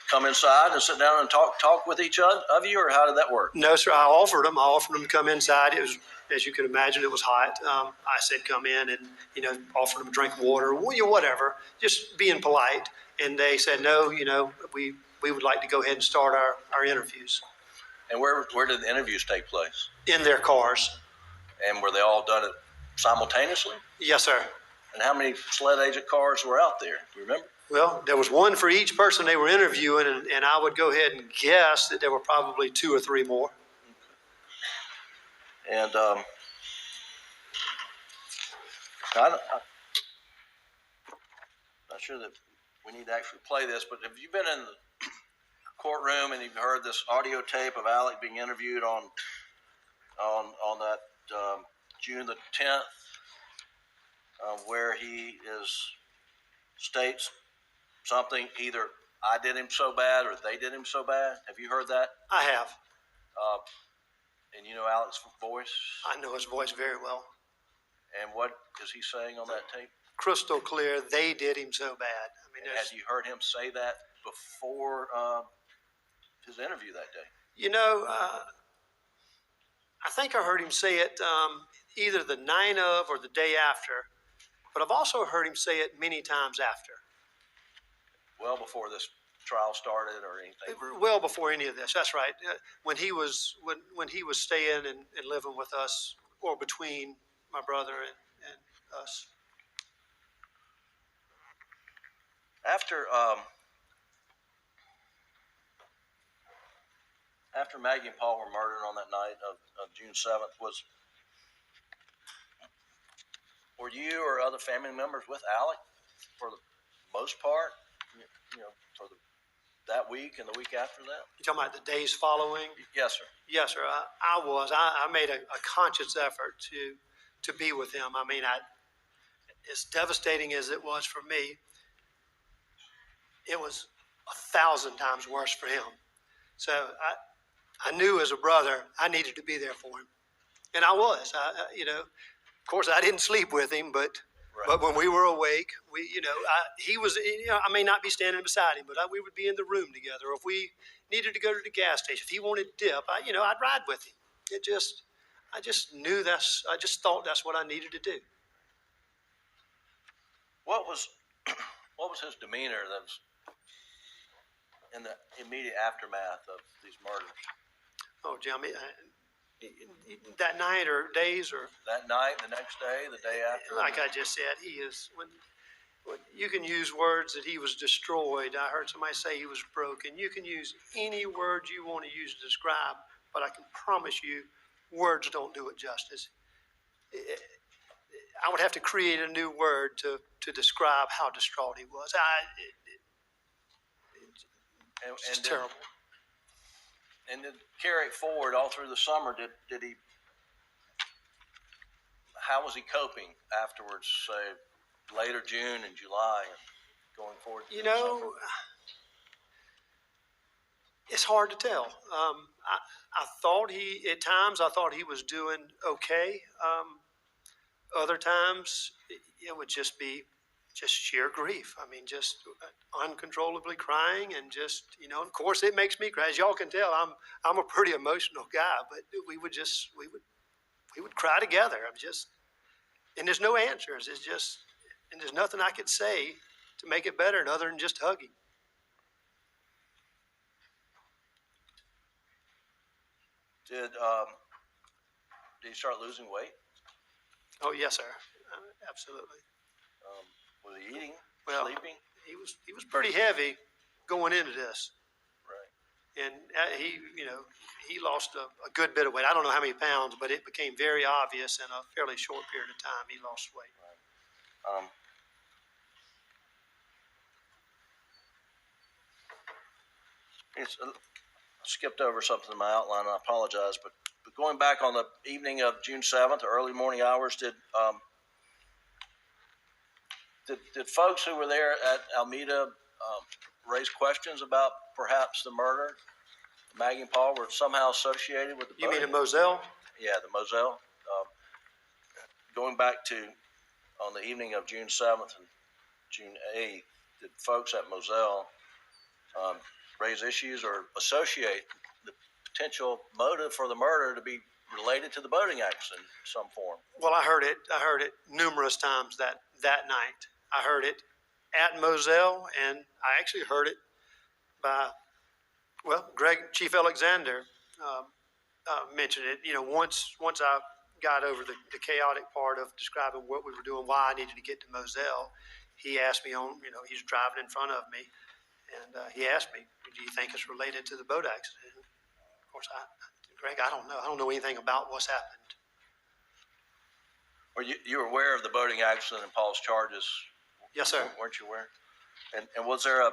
come inside and sit down and talk with each other of you, or how did that work? No, sir. I offered them to come inside. It was, as you can imagine, it was hot. I said, come in and, offered them a drink of water, whatever, just being polite. And they said, no, we would like to go ahead and start our interviews. And where did the interviews take place? In their cars. And were they all done simultaneously? Yes, sir. And how many SLED agent cars were out there? Do you remember? Well, there was one for each person they were interviewing, and I would go ahead and guess that there were probably 2 or 3 more. And I'm not sure that we need to actually play this, but have you been in the courtroom and you've heard this audio tape of Alec being interviewed on that June the 10th, where he states something, either I did him so bad or they did him so bad? Have you heard that? I have. And you know Alec's voice? I know his voice very well. And what is he saying on that tape? Crystal clear, they did him so bad. Had you heard him say that before his interview that day? I think I heard him say it either the night of or the day after, but I've also heard him say it many times after. Well before this trial started or anything? Well before any of this, that's right. When he was staying and living with us, or between my brother and us. After Maggie and Paul were murdered on that night of June 7th, were you or other family members with Alec for the most part, for that week and the week after that? You talking about the days following? Yes, sir. Yes, sir. I was. I made a conscious effort to be with him. as devastating as it was for me, it was 1,000 times worse for him. So I knew as a brother I needed to be there for him, and I was. Of course, I didn't sleep with him, but Right. but when we were awake, he was. I may not be standing beside him, but we would be in the room together. Or if we needed to go to the gas station, if he wanted dip, I'd ride with him. I just knew I just thought that's what I needed to do. What was his demeanor that was in the immediate aftermath of these murders? Oh, Jimmy, that night or days or That night, the next day, the day after? like I just said, he is when you can use words that he was destroyed. I heard somebody say he was broken. You can use any word you want to use to describe, but I can promise you, words don't do it justice. I would have to create a new word to describe how distraught he was. It's terrible. And to carry it forward all through the summer, did he? How was he coping afterwards? Say later June and July and going forward. Summer? It's hard to tell. I thought at times I thought he was doing okay. Other times it would just be sheer grief. I mean, just uncontrollably crying and just, of course it makes me cry. As y'all can tell, I'm a pretty emotional guy, but we would cry together. And there's no answers. And there's nothing I could say to make it better other than just hug him. Did he start losing weight? Oh, yes, sir. Absolutely. Was he eating? Well, sleeping? He was pretty heavy going into this. Right. And he lost a good bit of weight. I don't know how many pounds, but it became very obvious in a fairly short period of time he lost weight. Right. I skipped over something in my outline. I apologize, but going back on the evening of June 7th, or early morning hours, did folks who were there at Alameda raise questions about perhaps the murder? Maggie and Paul were somehow associated with the You boating? mean in Moselle? Yeah, the Moselle. Going back to on the evening of June 7th and June 8th, did folks at Moselle raise issues or associate the potential motive for the murder to be related to the boating accident in some form? Well, I heard it numerous times that night. I heard it at Moselle, and I actually heard it by, Chief Alexander mentioned it. Once I got over the chaotic part of describing what we were doing, why I needed to get to Moselle, he asked me he's driving in front of me, and he asked me, do you think it's related to the boat accident? Of course, Greg, I don't know. I don't know anything about what's happened. Were you were aware of the boating accident and Paul's charges? Yes, sir. Weren't you aware? And was there a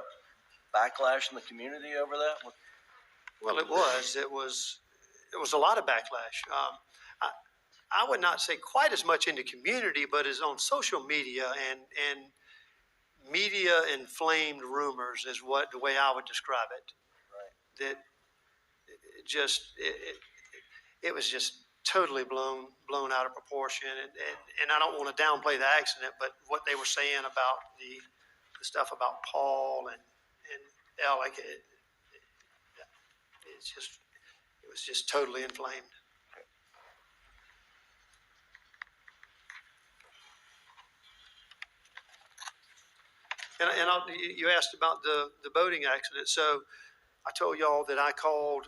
backlash in the community over that? Well, it was a lot of backlash. I would not say quite as much in the community, but as on social media and media inflamed rumors is the way I would describe it. Right. That it was just totally blown out of proportion, and I don't want to downplay the accident, but what they were saying about the stuff about Paul and Alec, it was just totally inflamed. And you asked about the boating accident. So I told y'all that I called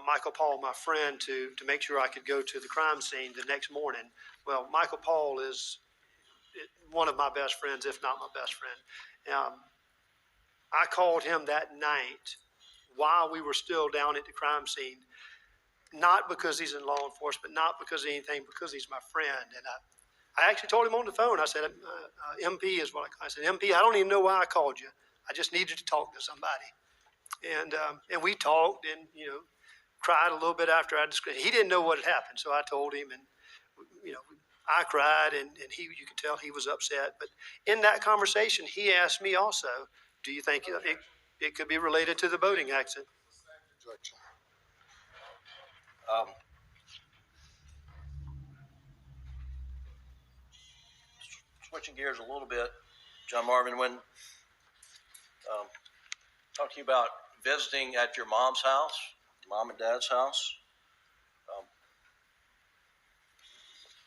Michael Paul, my friend, to make sure I could go to the crime scene the next morning. Well, Michael Paul is one of my best friends, if not my best friend. I called him that night while we were still down at the crime scene, not because he's in law enforcement, not because of anything, because he's my friend. And I actually told him on the phone, I said, MP is what I said, MP, I don't even know why I called you. I just needed to talk to somebody. And we talked and, cried a little bit after I described. He didn't know what had happened, so I told him, and, I cried, and you could tell he was upset. But in that conversation, he asked me also, do you think it could be related to the boating accident? Um, Switching gears a little bit, John Marvin, when talking about visiting at your mom's house, mom and dad's house,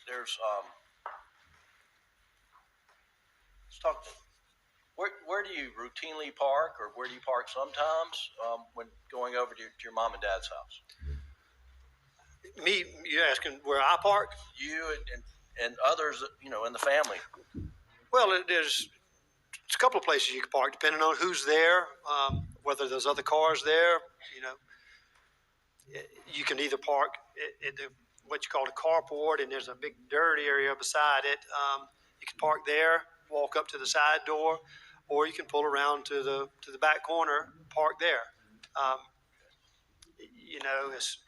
there's let's talk. Where do you routinely park, or where do you park sometimes when going over to your mom and dad's house? Me, you're asking where I park? You and others, in the family. Well, there's a couple of places you can park, depending on who's there, whether there's other cars there. You can either park at what you call the carport, and there's a big dirt area beside it. You can park there, walk up to the side door, or you can pull around to the back corner, park there. Um, it's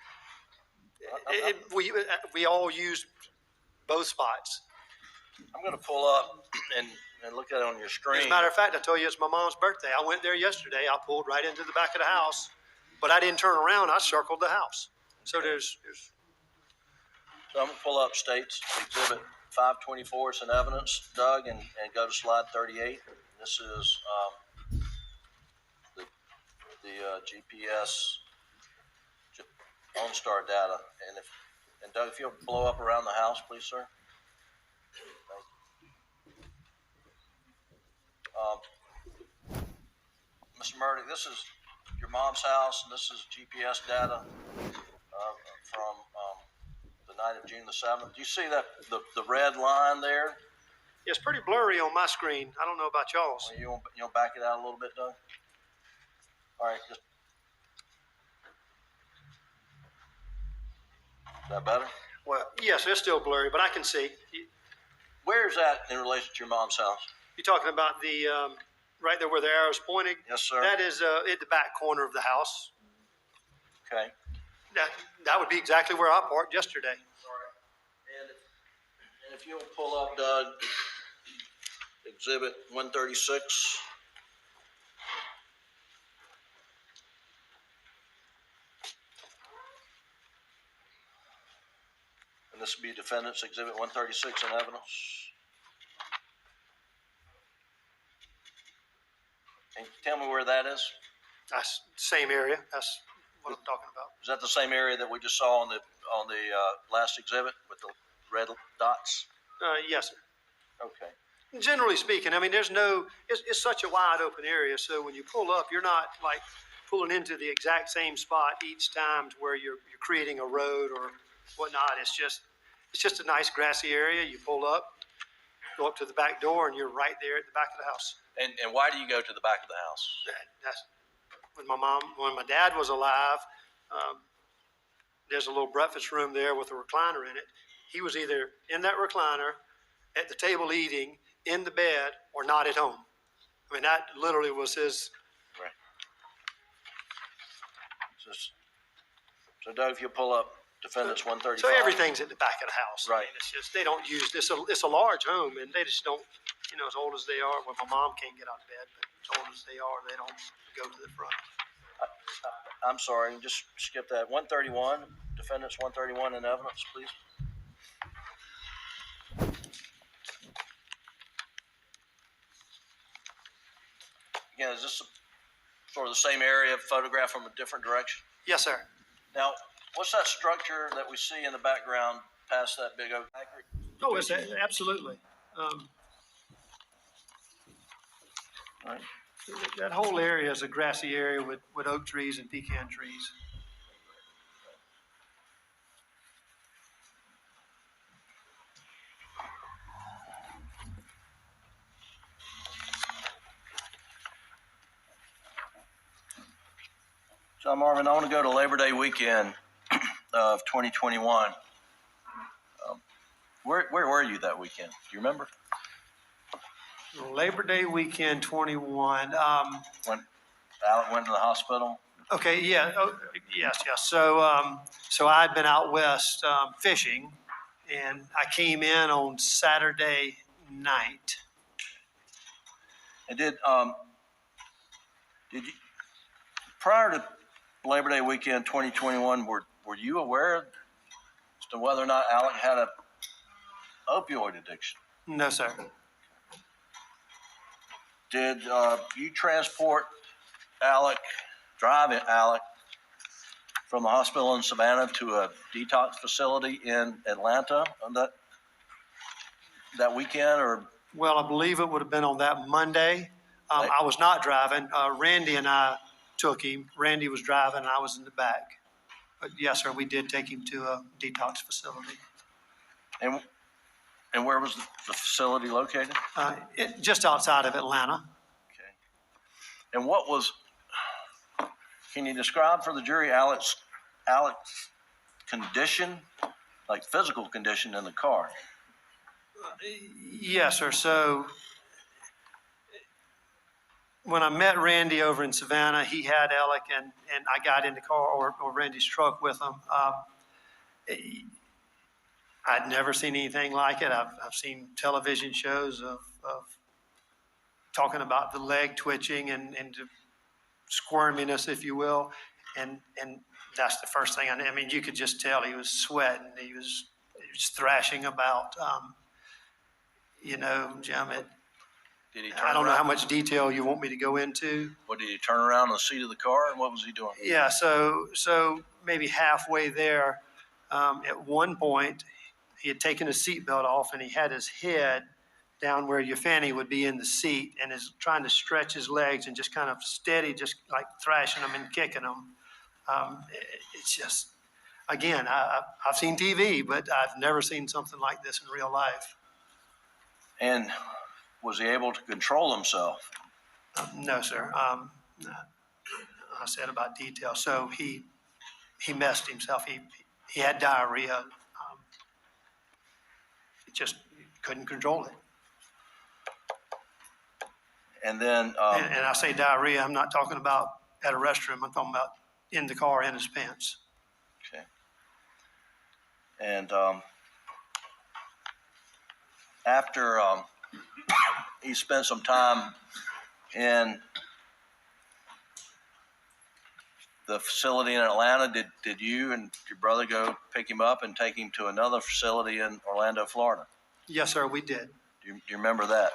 we all use both spots. I'm going to pull up and look at it on your screen. As a matter of fact, I told you it's my mom's birthday. I went there yesterday. I pulled right into the back of the house, but I didn't turn around. I circled the house. So there's So I'm going to pull up States Exhibit 524. It's an evidence, Doug, and go to slide 38. This is the GPS OnStar data. And Doug, if you'll blow up around the house, please, sir. Mr. Murdaugh, this is your mom's house, and this is GPS data from the night of June the 7th. Do you see that the red line there? It's pretty blurry on my screen. I don't know about y'all's. You want back it out a little bit, Doug? All right. Is that better? Well, yes, it's still blurry, but I can see. Where is that in relation to your mom's house? You're talking about the right there where the arrow's pointing? Yes, sir. That is at the back corner of the house. Okay. That would be exactly where I parked yesterday. Sorry. And if you'll pull up, Doug, Exhibit 136. And this would be Defendant's Exhibit 136 in evidence. And tell me where that is. That's the same area. That's what I'm talking about. Is that the same area that we just saw on the last exhibit with the red dots? Yes, sir. Okay. Generally speaking, I mean, it's such a wide open area. So when you pull up, you're not like pulling into the exact same spot each time to where you're creating a road or whatnot. It's just a nice grassy area. You pull up, go up to the back door, and you're right there at the back of the house. And why do you go to the back of the house? That's when my dad was alive. There's a little breakfast room there with a recliner in it. He was either in that recliner, at the table eating, in the bed, or not at home. I mean, that literally was his. Right. So Doug, if you pull up Defendant's 135. So everything's at the back of the house. Right. I mean, it's just they don't use this. It's a large home, and they just don't. As old as they are, well, my mom can't get out of bed, but as old as they are, they don't go to the front. I'm sorry, just skip that. 131, Defendant's 131 in evidence, please. Again, is this sort of the same area, photographed from a different direction? Yes, sir. Now, what's that structure that we see in the background past that big oak? Oh, it's absolutely. Right. That whole area is a grassy area with oak trees and pecan trees. John Marvin, I want to go to Labor Day weekend of 2021. Where were you that weekend? Do you remember? Labor Day weekend 21. When Alec went to the hospital? Okay, yeah. Oh, yes. So I'd been out west fishing, and I came in on Saturday night. And Did you, prior to Labor Day weekend 2021, were you aware as to whether or not Alec had a opioid addiction? No, sir. Did you transport Alec, drive Alec from the hospital in Savannah to a detox facility in Atlanta on that weekend, or? Well, I believe it would have been on that Monday. I was not driving. Randy and I took him. Randy was driving, and I was in the back. But yes, sir, we did take him to a detox facility. And where was the facility located? Just outside of Atlanta. Okay. And can you describe for the jury Alec's condition, like physical condition in the car? Yes, sir. So when I met Randy over in Savannah, he had Alec, and I got in the car or Randy's truck with him. I'd never seen anything like it. I've seen television shows of talking about the leg twitching and the squirminess, if you will, and that's the first thing. I mean, you could just tell he was sweating. He was thrashing about. Jim, Did he I don't know how much detail you want me to go into. What, did he turn around on the seat of the car, and what was he doing? Yeah, so maybe halfway there, at one point, he had taken his seatbelt off, and he had his head down where your fanny would be in the seat, and is trying to stretch his legs and just kind of steady, just like thrashing them and kicking them. It's just, again, I've seen TV, but I've never seen something like this in real life. And was he able to control himself? No, sir. I said about detail. So he messed himself. He had diarrhea. He just couldn't control it. And then, and I say diarrhea, I'm not talking about at a restroom. I'm talking about in the car in his pants. Okay. And after he spent some time in the facility in Atlanta, did you and your brother go pick him up and take him to another facility in Orlando, Florida? Yes, sir, we did. Do you remember that?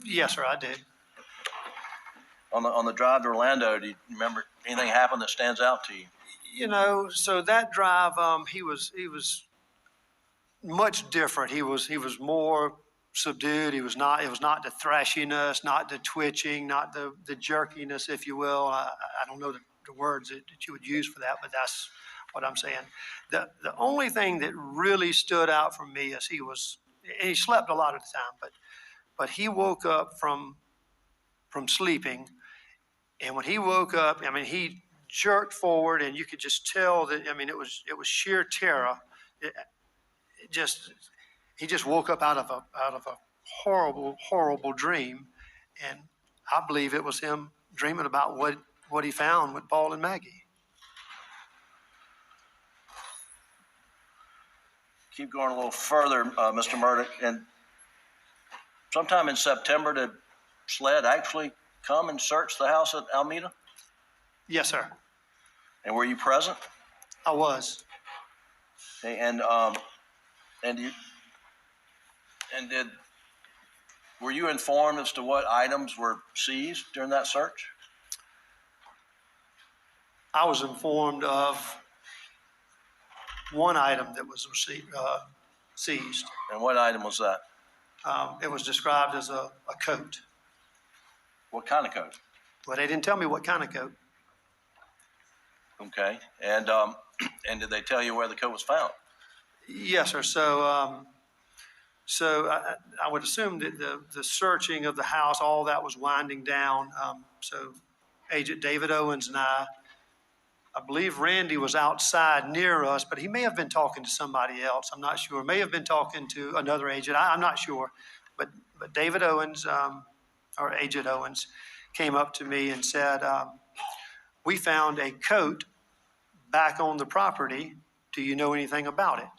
Yes, sir, I did. On the drive to Orlando, do you remember anything happened that stands out to you? So that drive, he was much different. He was more subdued. It was not the thrashiness, not the twitching, not the jerkiness, if you will. I don't know the words that you would use for that, but that's what I'm saying. The only thing that really stood out for me is he slept a lot of the time, but he woke up from sleeping, and when he woke up, I mean, he jerked forward, and you could just tell that. I mean, it was sheer terror. He just woke up out of a horrible dream, and I believe it was him dreaming about what he found with Paul and Maggie. Keep going a little further, Mr. Murdaugh. And sometime in September, did SLED actually come and search the house at Alameda? Yes, sir. And were you present? I was. Okay, were you informed as to what items were seized during that search? I was informed of one item that was seized. And what item was that? It was described as a coat. What kind of coat? Well, they didn't tell me what kind of coat. Okay. And did they tell you where the coat was found? Yes, sir. So I would assume that the searching of the house, all that was winding down. So Agent David Owens and I believe Randy was outside near us, but he may have been talking to somebody else. I'm not sure. May have been talking to another agent. I'm not sure. But David Owens, or Agent Owens, came up to me and said, we found a coat back on the property. Do you know anything about it?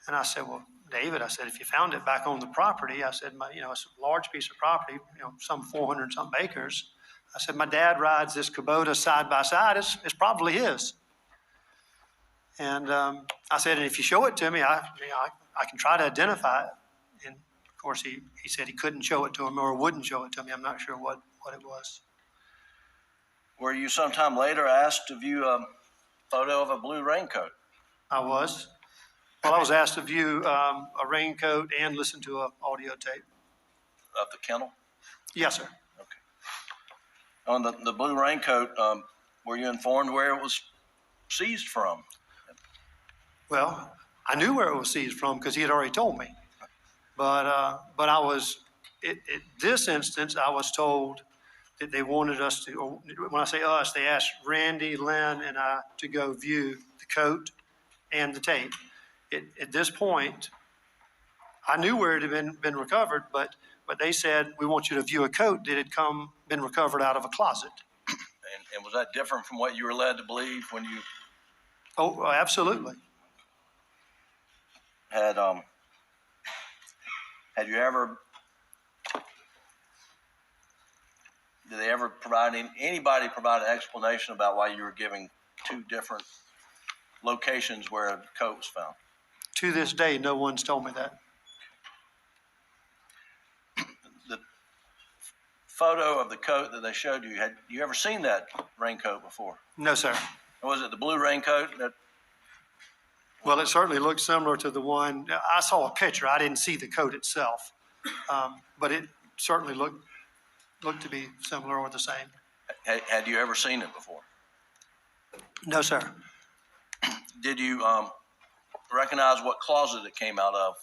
And I said, well, David, I said, if you found it back on the property, I said, it's a large piece of property, some 400 something acres. I said, my dad rides this Kubota side by side. It's probably his. And I said, and if you show it to me, I can try to identify it. And of course, he said he couldn't show it to him or wouldn't show it to me. I'm not sure what it was. Were you sometime later asked to view a photo of a blue raincoat? I was. Well, I was asked to view a raincoat and listen to an audio tape. Of the kennel? Yes, sir. Okay. On the blue raincoat, were you informed where it was seized from? Well, I knew where it was seized from because he had already told me. But I was, in this instance, I was told that they wanted us to, or when I say us, they asked Randy, Lynn, and I to go view the coat and the tape. At this point, I knew where it had been recovered, but they said, we want you to view a coat that had been recovered out of a closet. And was that different from what you were led to believe when you Oh, absolutely. had you ever, did they ever anybody provide an explanation about why you were giving two different locations where a coat was found? To this day, no one's told me that. The photo of the coat that they showed you, had you ever seen that raincoat before? No, sir. Was it the blue raincoat that? Well, it certainly looked similar to the one, I saw a picture. I didn't see the coat itself. But it certainly looked to be similar or the same. Had you ever seen it before? No, sir. Did you recognize what closet it came out of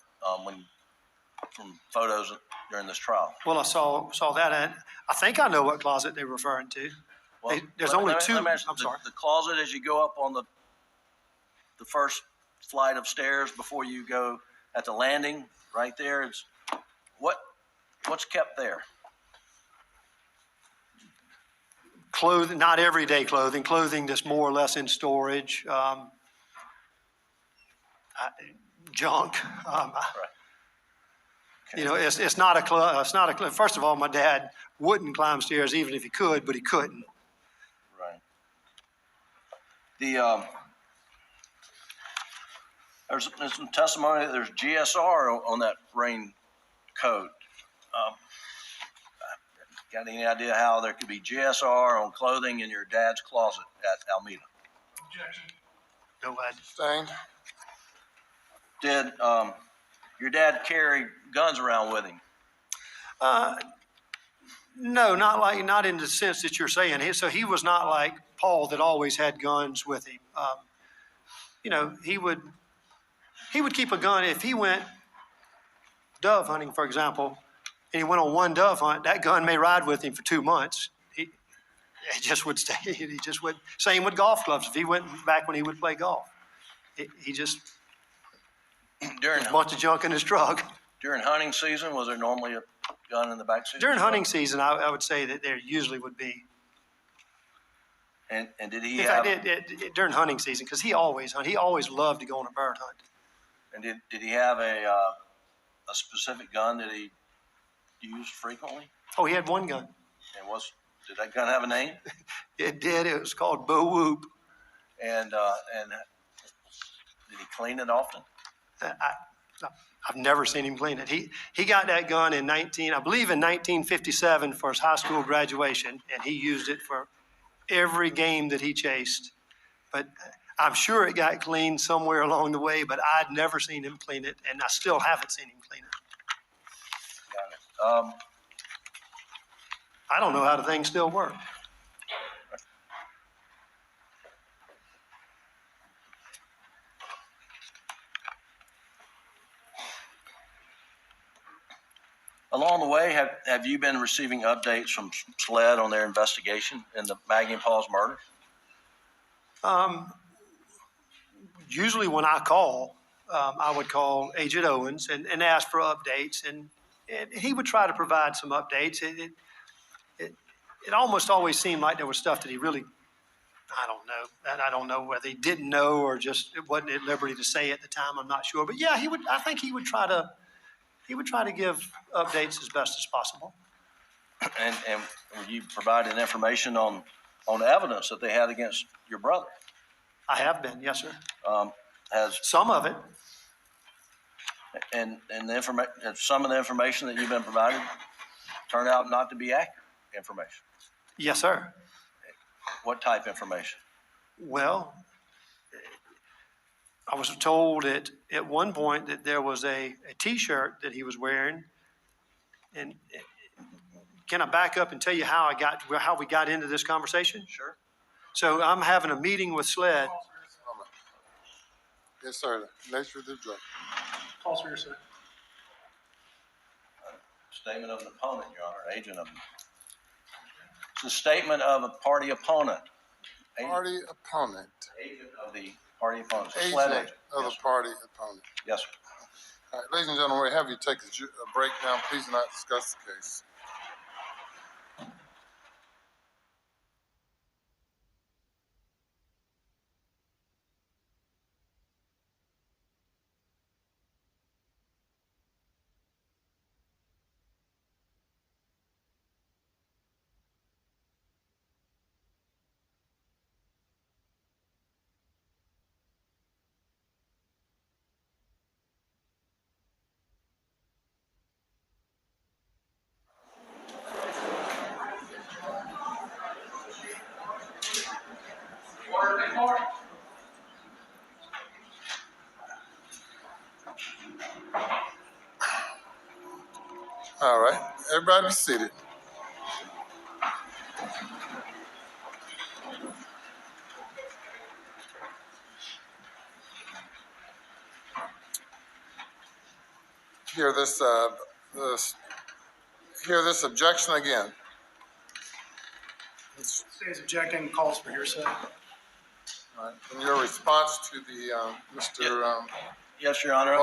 from photos during this trial? Well, I saw that, and I think I know what closet they're referring to. Well, There's only two. I'm sorry. The closet as you go up on the first flight of stairs before you go at the landing, right there. It's what's kept there? Clothing, not everyday clothing that's more or less in storage. Junk. Right. Okay. You know, it's not a club. It's not a club. First of all, my dad wouldn't climb stairs even if he could, but he couldn't. Right. There's some testimony that there's GSR on that raincoat. Got any idea how there could be GSR on clothing in your dad's closet at Alameda? Objection. Go ahead. Sustained. Did your dad carry guns around with him? No, not in the sense that you're saying. So he was not like Paul that always had guns with him. You know, he would keep a gun if he went dove hunting, for example, and he went on one dove hunt. That gun may ride with him for 2 months. He just would stay. He just would. Same with golf clubs. If he went back when he would play golf, he just During a bunch of junk in his truck. During hunting season, was there normally a gun in the back seat? During hunting season, I would say that there usually would be. And did he In have? fact, during hunting season, because he always hunted. He always loved to go on a bird hunt. And did he have a specific gun that he used frequently? Oh, he had one gun. And did that gun have a name? It did. It was called Bo Whoop. And did he clean it often? I've never seen him clean it. He got that gun in 1957 for his high school graduation, and he used it for every game that he chased. But I'm sure it got cleaned somewhere along the way, but I'd never seen him clean it, and I still haven't seen him clean it. Got it. I don't know how the thing still works. Along the way, have you been receiving updates from SLED on their investigation in the Maggie and Paul's murder? Usually when I call, I would call Agent Owens and ask for updates, and he would try to provide some updates. It almost always seemed like there was stuff that he really, I don't know. And I don't know whether he didn't know or just it wasn't at liberty to say at the time. I'm not sure. But yeah, I think he would try to give updates as best as possible. And you provided information on evidence that they had against your brother. I have been, yes, sir. Has Some of it. and some of the information that you've been provided turned out not to be accurate information. Yes, sir. What type information? Well, I was told at one point that there was a T-shirt that he was wearing, and can I back up and tell you how we got into this conversation? Sure. So I'm having a meeting with SLED. Yes, sir. Nature of the drug. Calls for your sir. Statement of an opponent, Your Honor, agent of. It's a statement of a party opponent. Party opponent. Agent of the party opponent. Agent of the party opponent. Yes, sir. All right, ladies and gentlemen, we have you take a break now. Please do not discuss the case. All right, everybody be seated. Hear this objection again. Stays objecting, calls for hearsay. All right. And your response to the Mr. Yes, Your Honor.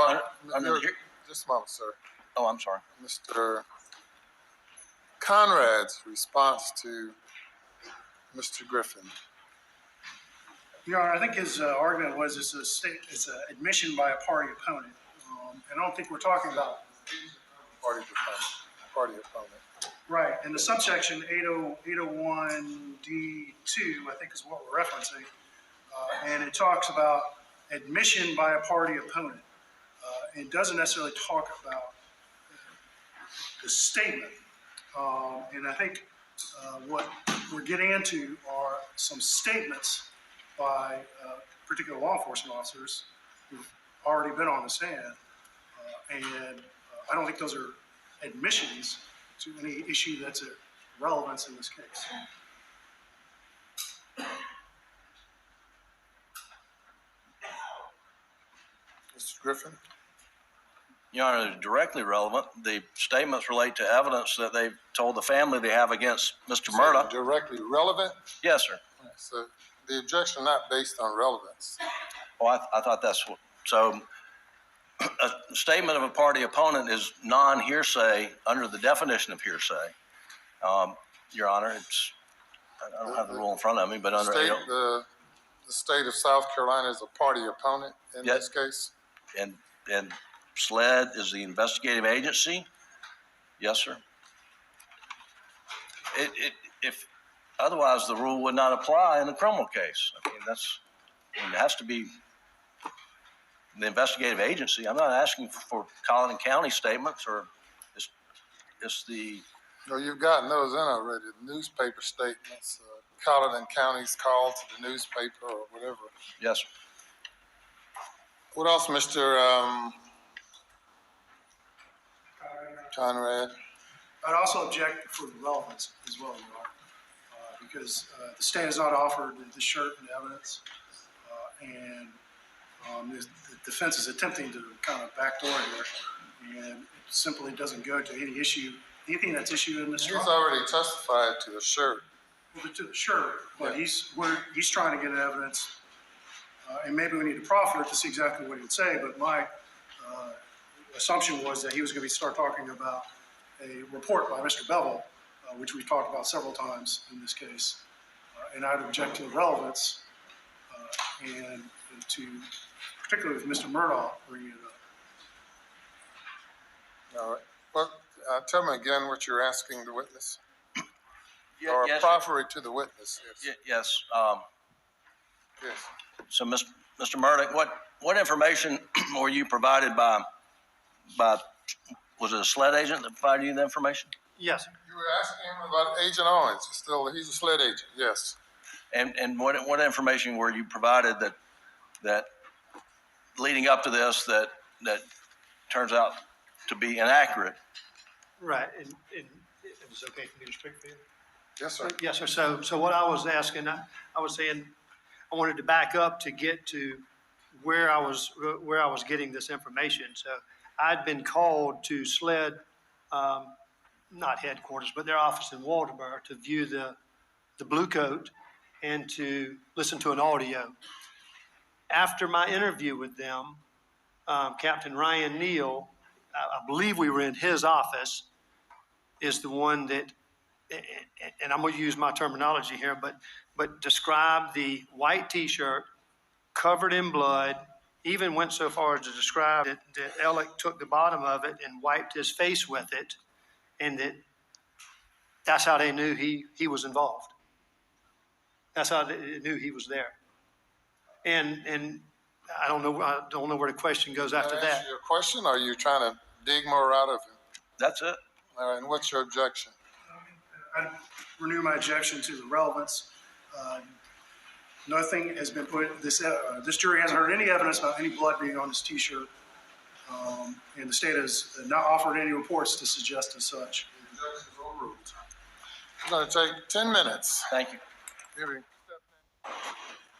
Just a moment, sir. Oh, I'm sorry. Mr. Conrad's response to Mr. Griffin. Your Honor, I think his argument was it's an admission by a party opponent. And I don't think we're talking about. Party opponent. Right, and the subsection 801D2, I think is what we're referencing. And it talks about admission by a party opponent. It doesn't necessarily talk about the statement. And I think what we're getting into are some statements by particular law enforcement officers who've already been on the stand. And I don't think those are admissions to any issue that's of relevance in this case. Mr. Griffin? Your Honor, they're directly relevant. The statements relate to evidence that they've told the family they have against Mr. Murdaugh. Directly relevant? Yes, sir. So the objection not based on relevance. Oh, I thought that's what. So a statement of a party opponent is non-hearsay under the definition of hearsay. Your Honor, I don't have the rule in front of me, but under the state of South Carolina is a party opponent in this case? and SLED is the investigative agency. Yes, sir. If otherwise, the rule would not apply in a criminal case. I mean, it has to be the investigative agency. I'm not asking for Collin County statements or it's the. No, you've gotten those in already. The newspaper statements, Collin County's call to the newspaper or whatever. Yes, sir. What else, Mr. Conrad? I'd also object for the relevance as well, Your Honor, because the state has not offered the shirt and evidence, and the defense is attempting to kind of backdoor here, and it simply doesn't go to any issue, anything that's issued in this trial. He's already testified to the shirt. To the shirt, but he's trying to get evidence, and maybe we need to proffer it to see exactly what he would say, but my assumption was that he was going to start talking about a report by Mr. Bevel, which we talked about several times in this case, and I'd object to the relevance and to, particularly with Mr. Murdaugh bringing it up. All right. Well, tell me again what you're asking the witness. or Yes, proffer it to the witness. Yes. yes. Yes. So, Mr. Murdaugh, what information were you provided by, was it a SLED agent that provided you the information? Yes, sir. You were asking him about Agent Owens. He's a SLED agent. Yes. And what information were you provided that leading up to this that turns out to be inaccurate? Right. And it was okay for me to speak for you? Yes, sir. Yes, sir. So what I was asking, I was saying, I wanted to back up to get to where I was getting this information. So I'd been called to SLED, not headquarters, but their office in Waldemar to view the Blue Coat and to listen to an audio. After my interview with them, Captain Ryan Neal, I believe we were in his office, is the one that, and I'm going to use my terminology here, but described the white T-shirt covered in blood, even went so far as to describe that Alec took the bottom of it and wiped his face with it, and that's how they knew he was involved. That's how they knew he was there. And I don't know where the question goes after Can I that. answer your question, or are you trying to dig more out of him? That's it. All right, and what's your objection? I renew my objection to the relevance. Nothing has been put, this jury hasn't heard any evidence about any blood being on this T-shirt. And the state has not offered any reports to suggest as such. The objection is overruled. It's going to take 10 minutes. Thank you.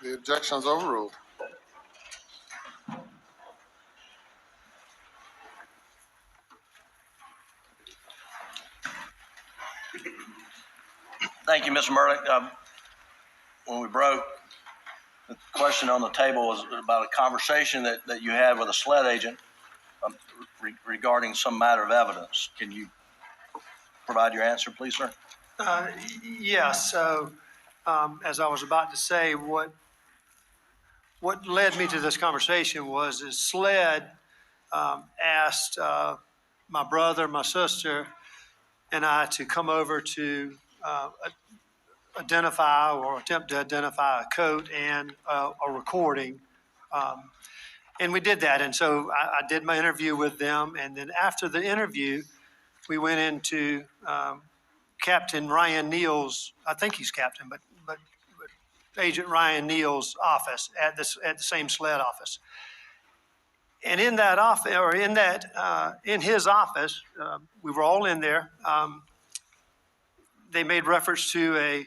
The objection is overruled. Thank you, Mr. Murdaugh. When we broke, the question on the table was about a conversation that you had with a SLED agent regarding some matter of evidence. Can you provide your answer, please, sir? Yes. So, as I was about to say, what led me to this conversation was SLED asked my brother, my sister, and I to come over to identify or attempt to identify a coat and a recording. And we did that. And so I did my interview with them. And then after the interview, we went into Captain Ryan Neal's, I think he's captain, but Agent Ryan Neal's office at the same SLED office. And in that office, or in his office, we were all in there. They made reference to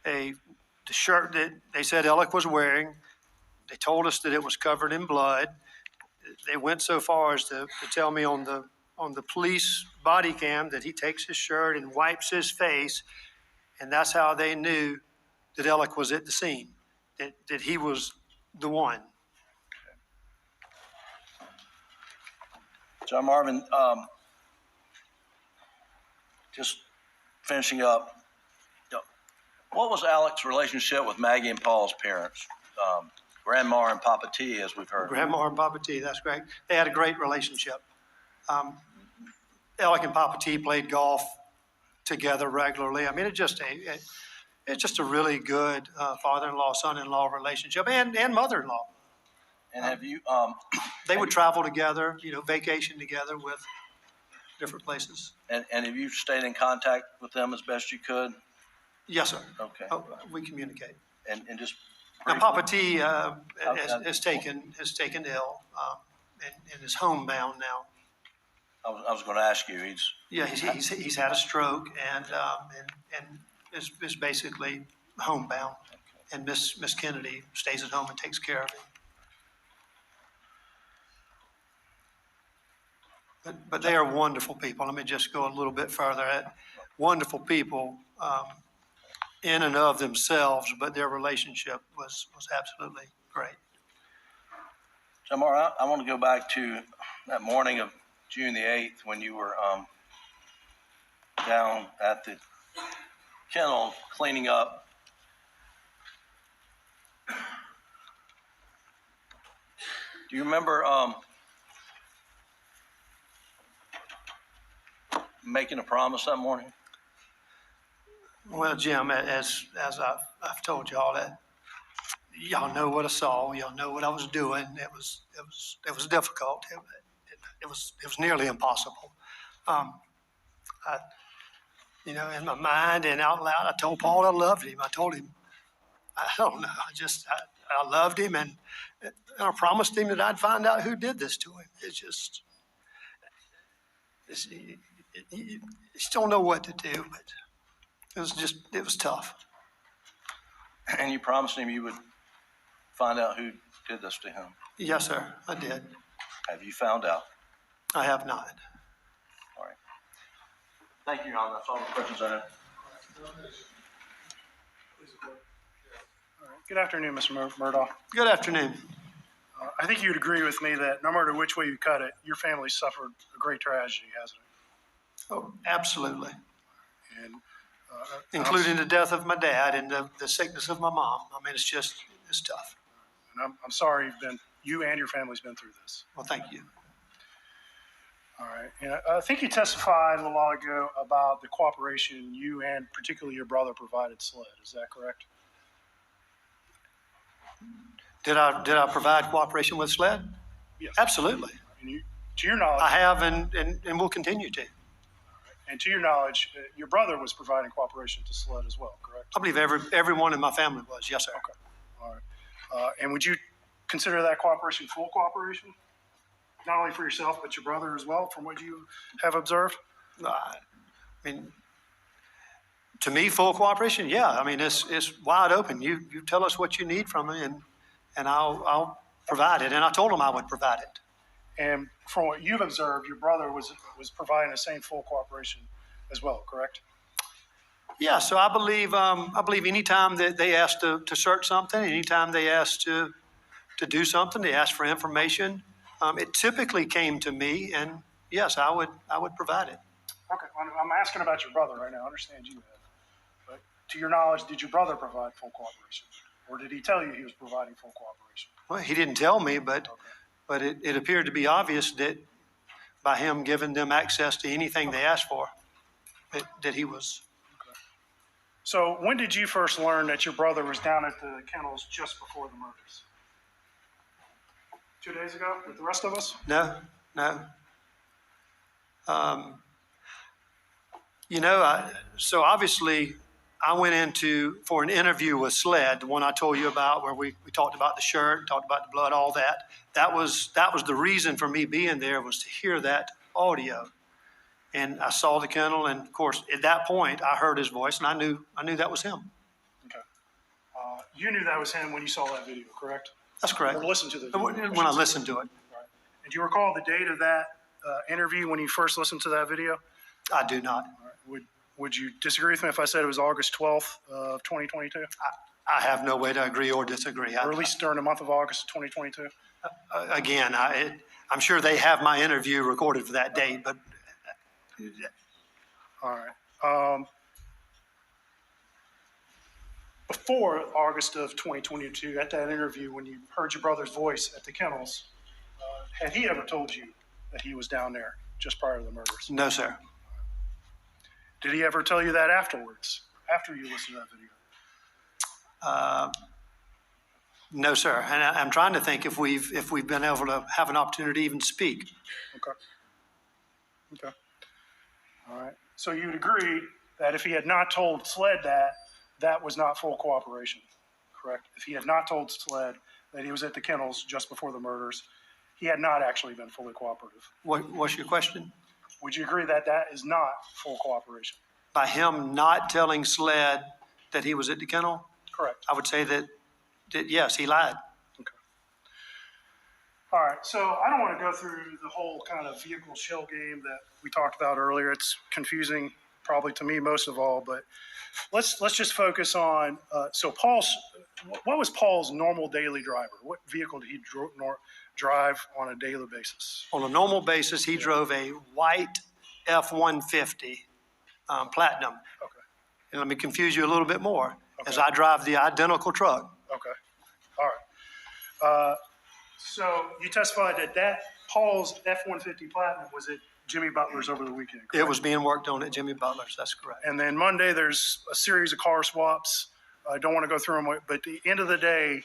the shirt that they said Alec was wearing. They told us that it was covered in blood. They went so far as to tell me on the police body cam that he takes his shirt and wipes his face, and that's how they knew that Alec was at the scene, that he was the one. John Marvin, just finishing up, what was Alec's relationship with Maggie and Paul's parents? Grandma and Papa T, as we've heard. Grandma and Papa T, that's great. They had a great relationship. Alec and Papa T played golf together regularly. I mean, it's just a really good father-in-law, son-in-law relationship, and mother-in-law. And have you? They would travel together, vacation together with different places. And have you stayed in contact with them as best you could? Yes, sir. Okay. Oh, we communicate. And just Now, briefly, Papa T has taken ill and is homebound now. I was going to ask you. He's had a stroke and is basically homebound. And Miss Kennedy stays at home and takes care of him. But they are wonderful people. Let me just go a little bit further. Wonderful people in and of themselves, but their relationship was absolutely great. Jamar, I want to go back to that morning of June the 8th when you were down at the kennel cleaning up. Do you remember making a promise that morning? Well, Jim, as I've told y'all, that y'all know what I saw, y'all know what I was doing. It was difficult. It was nearly impossible. Um, I, in my mind and out loud, I told Paul I loved him. I told him, I don't know, I loved him, and I promised him that I'd find out who did this to him. You just don't know what to do, but it was tough. And you promised him you would find out who did this to him. Yes, sir, I did. Have you found out? I have not. All right. Thank you, Your Honor. That's all the questions I have. Good afternoon, Mr. Murdaugh. Good afternoon. I think you'd agree with me that no matter which way you cut it, your family suffered a great tragedy, hasn't it? Oh, absolutely. And Including the death of my dad and the sickness of my mom. I mean, it's tough. and I'm sorry you and your family's been through this. Well, thank you. All right. And I think you testified a little while ago about the cooperation you and particularly your brother provided SLED. Is that correct? Did I provide cooperation with SLED? Yes. Absolutely. And to your knowledge, I have and will continue to. and to your knowledge, your brother was providing cooperation to SLED as well, correct? I believe everyone in my family was. Yes, sir. Okay. All right. And would you consider that cooperation full cooperation? Not only for yourself, but your brother as well, from what you have observed? I mean, to me, full cooperation. Yeah. I mean, it's wide open. You tell us what you need from me, and I'll provide it. And I told him I would provide it. And from what you've observed, your brother was providing the same full cooperation as well, correct? Yeah. So I believe anytime that they asked to search something, anytime they asked to do something, they asked for information. It typically came to me, and yes, I would provide it. Okay, I'm asking about your brother right now. I understand you have. But to your knowledge, did your brother provide full cooperation? Or did he tell you he was providing full cooperation? Well, he didn't tell me, but Okay. but it appeared to be obvious that by him giving them access to anything they asked for, that he was. Okay. So when did you first learn that your brother was down at the kennels just before the murders? 2 days ago with the rest of us? No. So obviously I went for an interview with SLED, the one I told you about, where we talked about the shirt, talked about the blood, all that. That was the reason for me being there, was to hear that audio. And I saw the kennel, and of course, at that point, I heard his voice, and I knew that was him. Okay. You knew that was him when you saw that video, correct? That's correct. Or listened to the video. When I listened to it. Right. And do you recall the date of that interview when you first listened to that video? I do not. All right. Would you disagree with me if I said it was August 12th of 2022? I have no way to agree or disagree. Or at least during the month of August of 2022? Again, I'm sure they have my interview recorded for that date, but All right. Before August of 2022, at that interview, when you heard your brother's voice at the kennels, had he ever told you that he was down there just prior to the murders? no, sir. Did he ever tell you that afterwards, after you listened to that video? No, sir. And I'm trying to think if we've been able to have an opportunity to even speak. Okay. All right. So you would agree that if he had not told SLED that was not full cooperation, correct? If he had not told SLED that he was at the kennels just before the murders, he had not actually been fully cooperative. What's your question? Would you agree that that is not full cooperation? By him not telling SLED that he was at the kennel, Correct. I would say that yes, he lied. Okay. All right. So I don't want to go through the whole kind of vehicle shell game that we talked about earlier. It's confusing, probably to me most of all. But let's just focus on. So what was Paul's normal daily driver? What vehicle did he drive on a daily basis? On a normal basis, he drove a white F-150 Platinum. Okay. And let me confuse you a little bit more, as Okay. I drive the identical truck. Okay. All right. So you testified that Paul's F-150 Platinum was at Jimmy Butler's over the weekend, correct? It was being worked on at Jimmy Butler's. That's correct. And then Monday, there's a series of car swaps. I don't want to go through them, but at the end of the day,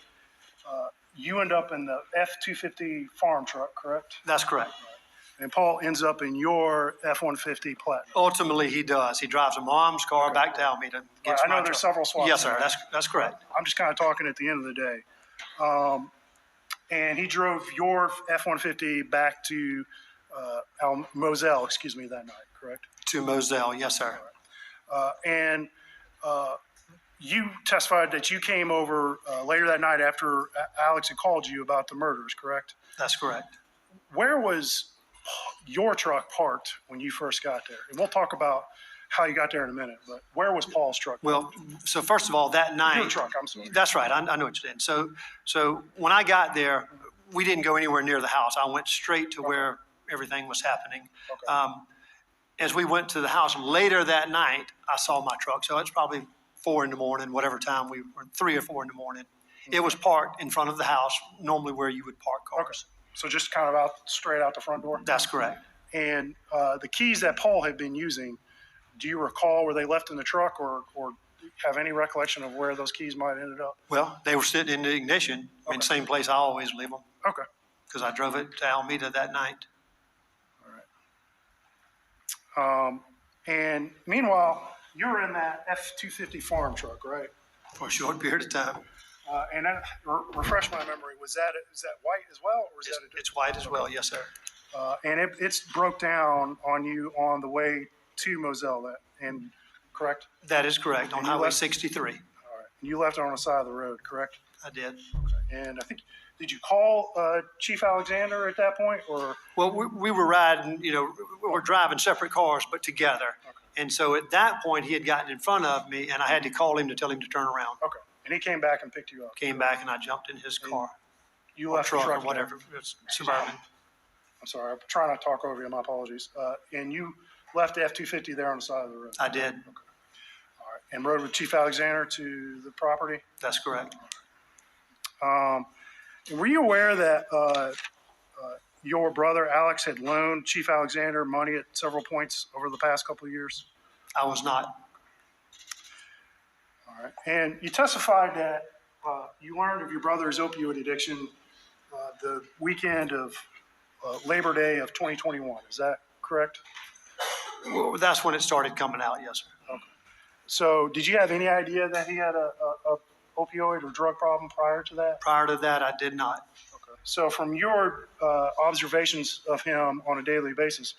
you end up in the F-250 farm truck, correct? That's correct. And Paul ends up in your F-150 Platinum. Ultimately, he does. He drives a mom's car back to Alameda. Gets I know my there's truck. several swaps. Yes, sir. there. That's correct. I'm just kind of talking at the end of the day. And he drove your F-150 back to Moselle, that night, correct? To Moselle. Yes, sir. And you testified that you came over later that night after Alex had called you about the murders, correct? That's correct. Where was your truck parked when you first got there? And we'll talk about how you got there in a minute, but where was Paul's truck? Well, so first of all, that night. Your truck, I'm sorry. That's right. I know what you're saying. So when I got there, we didn't go anywhere near the house. I went straight to where everything was happening. Okay. As we went to the house later that night, I saw my truck. So it's probably 4 a.m, whatever time we were, 3 or 4 a.m. It was parked in front of the house, normally where you would park cars. Okay. So just kind of straight out the front door? That's correct. And the keys that Paul had been using, do you recall were they left in the truck or have any recollection of where those keys might have ended up? Well, they were sitting in the ignition, in the same place I always leave them, Okay. because I drove it to Alameda that night. All right. And meanwhile, you were in that F-250 farm truck, right? For a short period of time. And that, refresh my memory, is that white as well? Or is that a It's white as well, yes, sir. and it's broke down on you on the way to Moselle, correct? That is correct, on And you Highway left- 63. All right. You left it on the side of the road, correct? I did. And I think, did you call Chief Alexander at that point, or? Well, we were riding, we were driving separate cars, but together. Okay. And so at that point, he had gotten in front of me, and I had to call him to tell him to turn around. Okay. And he came back and picked you up. Came back, and I jumped in his car, You or left the truck, truck or there. whatever. It was Suburban. I'm sorry, I'm trying not to talk over you. My apologies. And you left the F-250 there on the side of the road. I did. All right. And rode with Chief Alexander to the property. That's correct. Were you aware that your brother Alex had loaned Chief Alexander money at several points over the past couple of years? I was not. All right. And you testified that you learned of your brother's opioid addiction the weekend of Labor Day of 2021. Is that correct? Well, that's when it started coming out, yes, sir. So did you have any idea that he had a opioid or drug problem prior to that? Prior to that, I did not. Okay. So from your observations of him on a daily basis,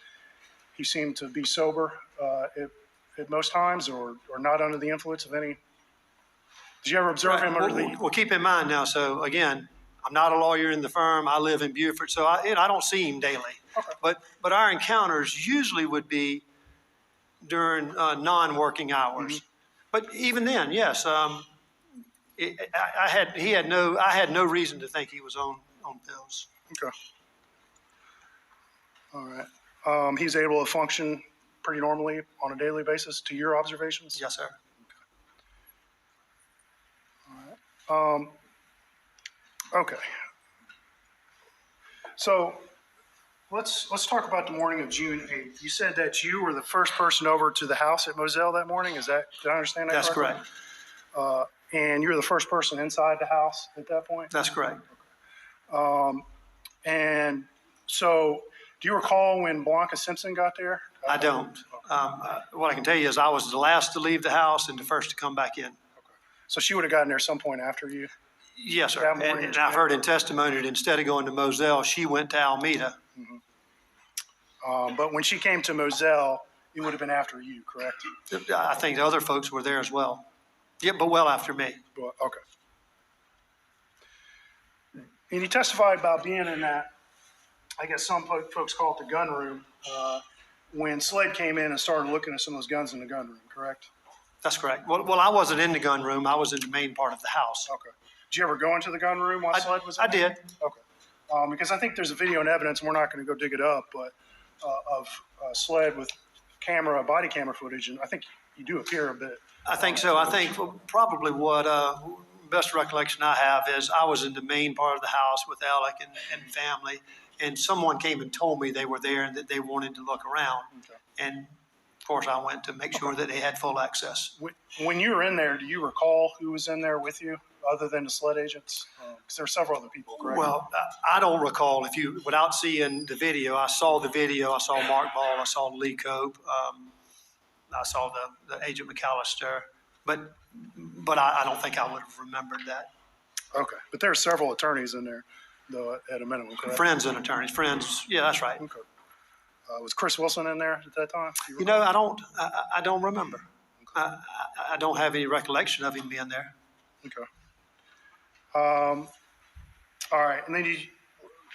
he seemed to be sober at most times or not under the influence of any? Did you ever observe him under the? Well, keep in mind now, so again, I'm not a lawyer in the firm. I live in Beaufort, so I don't see him daily. Okay. But our encounters usually would be during non-working hours. Mm-hmm. But even then, yes, I had no reason to think he was on pills. Okay. All right. He's able to function pretty normally on a daily basis to your observations? Yes, sir. Okay. So let's talk about the morning of June 8th. You said that you were the first person over to the house at Moselle that morning. Did I understand that That's correctly? correct. And you were the first person inside the house at that point? That's correct. And so do you recall when Blanca Simpson got there? I don't. What I can tell you is I was the last to leave the house and the first to come back in. So she would have gotten there some point after you? Yes, sir. That morning, And I've heard in testimony that instead of going to Moselle, she went to Alameda. But when she came to Moselle, it would have been after you, correct? I think the other folks were there as well. Yeah, but well after me. Well, okay. And you testified about being in that, I guess some folks call it the gun room, when Slade came in and started looking at some of those guns in the gun room, correct? That's correct. Well, I wasn't in the gun room. I was in the main part of the house. Okay. Did you ever go into the gun room while Slade was in I there? did. Okay. Because I think there's a video and evidence, and we're not going to go dig it up, but of Slade with body camera footage, and I think you do appear a bit. I think so. I think probably what best recollection I have is I was in the main part of the house with Alec and family, and someone came and told me they were there and that they wanted to look around. Okay. And of course, I went to make sure that they had full access. When you were in there, do you recall who was in there with you other than the SLED agents? Because there are several other people, correct? Well, I don't recall without seeing the video. I saw the video. I saw Mark Ball. I saw Lee Cope. I saw the Agent McAllister, but I don't think I would have remembered that. Okay, but there are several attorneys in there, though, at a minimum, correct? Friends and attorneys. Friends. Yeah, that's right. Okay. Was Chris Wilson in there at that time? You know, I don't remember. I don't have any recollection of him being there. Okay. All right, and then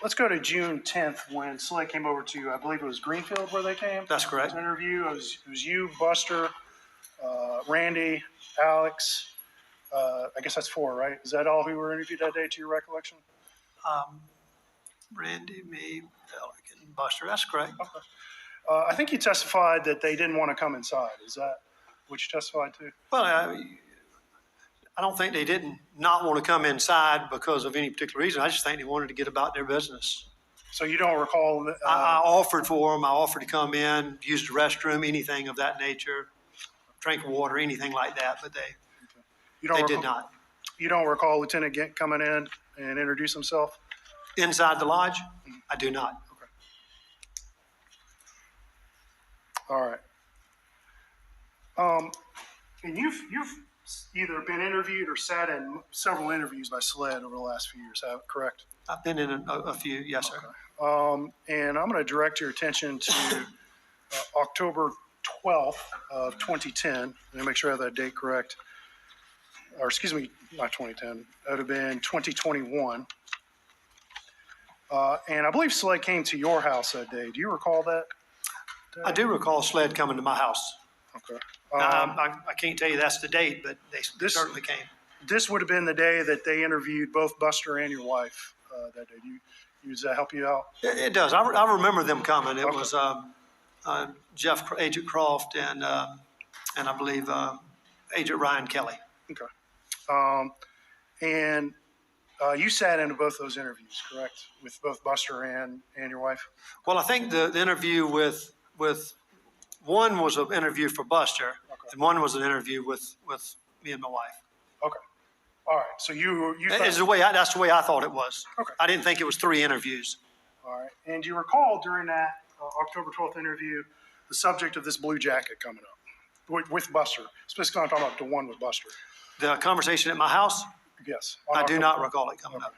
let's go to June 10th when SLED came over to, I believe it was Greenfield where they came. That's correct. To interview. It was you, Buster, Randy, Alex. I guess that's 4, right? Is that all who were interviewed that day, to your recollection? Randy, me, Alec, and Buster. That's correct. Okay. I think you testified that they didn't want to come inside. Is that what you testified to? Well, I don't think they didn't not want to come inside because of any particular reason. I just think they wanted to get about their business. So you don't recall? I offered for them. I offered to come in, use the restroom, anything of that nature, drink water, anything like that. But they did not. You don't recall Lieutenant Gint coming in and introduce himself? Inside the lodge? I do not. Okay. All right. And you've either been interviewed or sat in several interviews by SLED over the last few years, correct? I've been in a few, yes, sir. Okay. And I'm going to direct your attention to October 12th of 2010. Let me make sure I have that date correct. Or excuse me, not 2010. That would have been 2021. And I believe SLED came to your house that day. Do you recall that? I do recall SLED coming to my house. Okay. Now, I can't tell you that's the date, but they certainly came. This would have been the day that they interviewed both Buster and your wife that day. Does that help you out? It does. I remember them coming. It was Agent Croft, and I believe Agent Ryan Kelly. Okay. And you sat into both those interviews, correct? With both Buster and your wife? Well, I think the interview with one was an interview for Buster, okay, and one was an interview with me and my wife. Okay. All right. So you That's the way I thought it was. Okay. I didn't think it was 3 interviews. All right. And you recall during that October 12th interview the subject of this blue jacket coming up with Buster? Specifically, I'm talking about the one with Buster. The conversation at my house? Yes. I do not recall it coming up.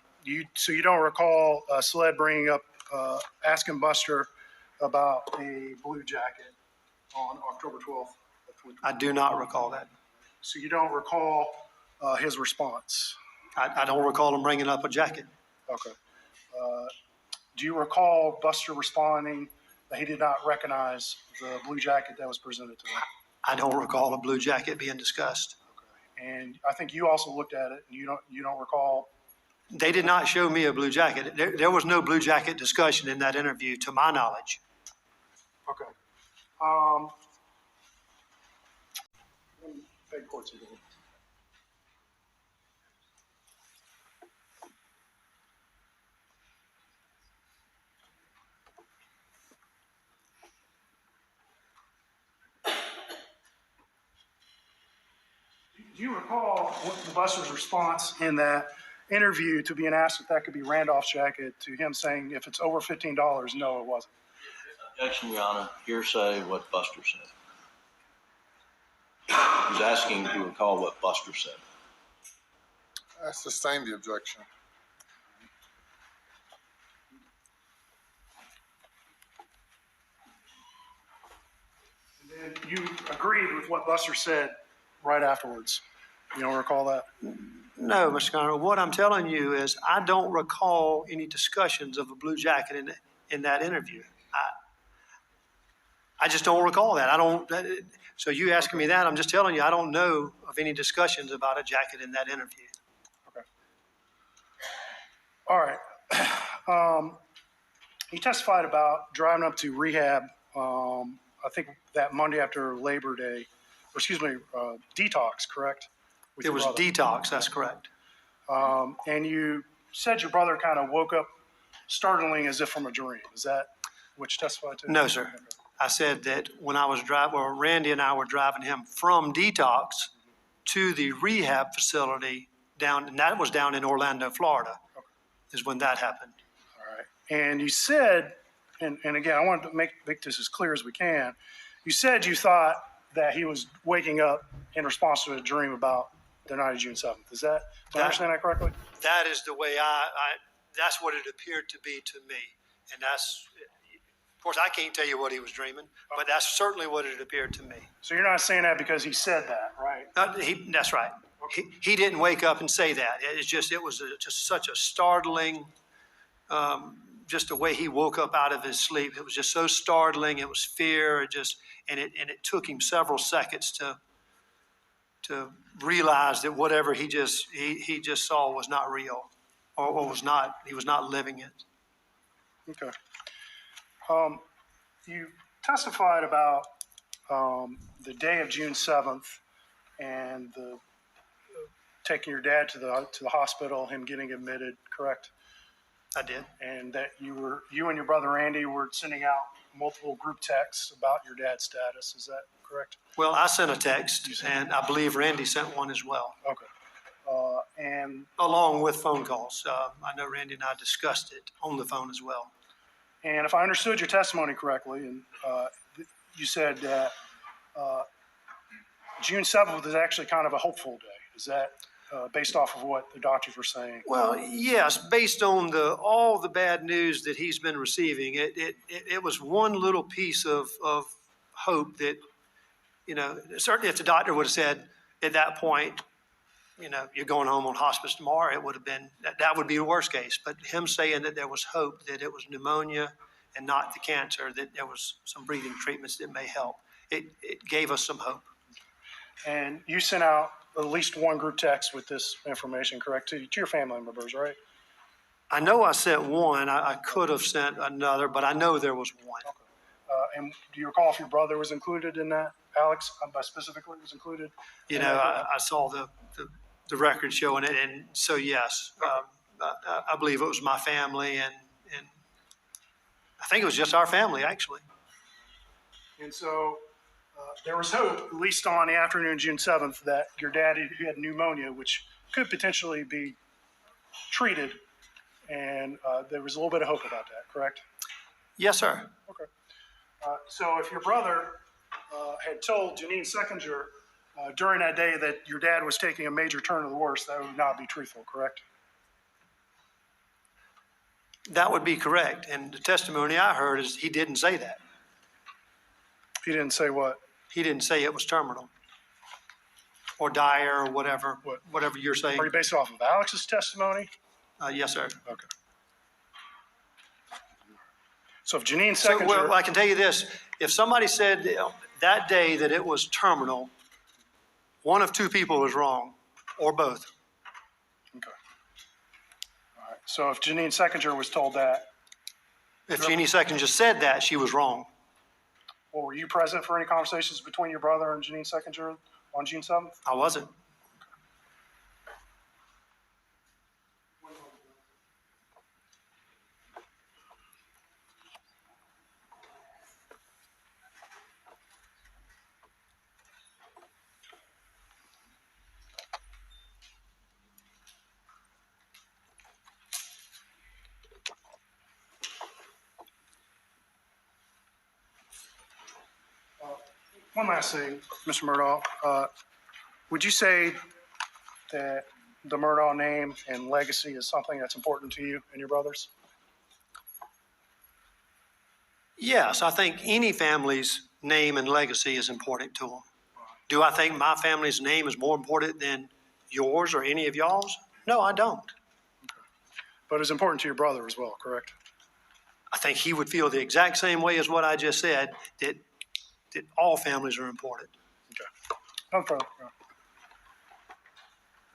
So you don't recall SLED bringing up, asking Buster about a blue jacket on October 12th of 2020? I do not recall that. So you don't recall his response? I don't recall him bringing up a jacket. Okay. Do you recall Buster responding that he did not recognize the blue jacket that was presented to him? I don't recall a blue jacket being discussed. Okay. And I think you also looked at it, and you don't recall. They did not show me a blue jacket. There was no blue jacket discussion in that interview, to my knowledge. Okay. Beg court's again. Do you recall Buster's response in that interview to being asked if that could be Randolph's jacket, to him saying if it's over $15, no, it wasn't? Objection, Your Honor. Hearsay what Buster said. He's asking to recall what Buster said. I sustain the objection. And then you agreed with what Buster said right afterwards. You don't recall that? No, Mr. Conner. What I'm telling you is I don't recall any discussions of a blue jacket in that interview. I just don't recall that. So you asking me that, I'm just telling you I don't know of any discussions about a jacket in that interview. Okay. All right. He testified about driving up to rehab, I think that Monday after Labor Day, or excuse me, detox, correct? With It your was brother. detox, that's correct. And you said your brother kind of woke up startling as if from a dream. Is that what you testified to? No, sir. I said that when I was driving, well, Randy and I were driving him from detox to the rehab facility down, and that was down in Orlando, Florida, is when that happened. All right. And you said, and again, I want to make this as clear as we can. You said you thought that he was waking up in response to a dream about the night of June 7th. Do I understand that correctly? That is the way that's what it appeared to be to me. And that's, of course, I can't tell you what he was dreaming, but that's certainly what it appeared to me. So you're not saying that because he said that, right? That's right. He didn't wake up and say that. It was just such a startling, just the way he woke up out of his sleep. It was just so startling. It was fear. And it took him several seconds to realize that whatever he just saw was not real, or he was not living it. Okay. You testified about the day of June 7th and the taking your dad to the hospital, him getting admitted, correct? I did. And that you and your brother Andy were sending out multiple group texts about your dad's status. Is that correct? Well, I sent a text, and I believe Randy sent one as well. Okay. And along with phone calls. I know Randy and I discussed it on the phone as well. And if I understood your testimony correctly, and you said that June 7th is actually kind of a hopeful day. Is that based off of what the doctors were saying? Well, yes, based on all the bad news that he's been receiving, it was one little piece of hope that, certainly if the doctor would have said at that point, you're going home on hospice tomorrow, it would have been, that would be the worst case. But him saying that there was hope, that it was pneumonia and not the cancer, that there was some breathing treatments that may help, it gave us some hope. And you sent out at least one group text with this information, correct, to your family members, right? I know I sent one. I could have sent another, but I know there was one. Okay. And do you recall if your brother was included in that? Alex, specifically, was included? I saw the record showing it, and so yes, I believe it was my family, and I think it was just our family, actually. And so there was hope, at least on the afternoon of June 7th, that your dad had pneumonia, which could potentially be treated, and there was a little bit of hope about that, correct? Yes, sir. Okay. So if your brother had told Janine Seckinger during that day that your dad was taking a major turn to the worse, that would not be truthful, correct? That would be correct. And the testimony I heard is he didn't say that. He didn't say what? He didn't say it was terminal or dire or whatever you're saying. Are you based off of Alex's testimony? Yes, sir. Okay. So if Janine Seckinger... Well, I can tell you this. If somebody said that day that it was terminal, one of two people was wrong, or both. Okay. All right. So if Janine Seckinger was told that... If Jeannie Seckinger said that, she was wrong. Well, were you present for any conversations between your brother and Janine Seckinger on June 7th? I wasn't. One last thing, Mr. Murdaugh. Would you say that the Murdaugh name and legacy is something that's important to you and your brothers? Yes, I think any family's name and legacy is important to them. Do I think my family's name is more important than yours or any of y'all's? No, I don't. Okay. But it's important to your brother as well, correct? I think he would feel the exact same way as what I just said, that all families are important. Okay. No further.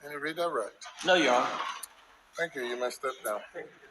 Any redirect? No, Your Honor. Thank you. You may step down. Thank you.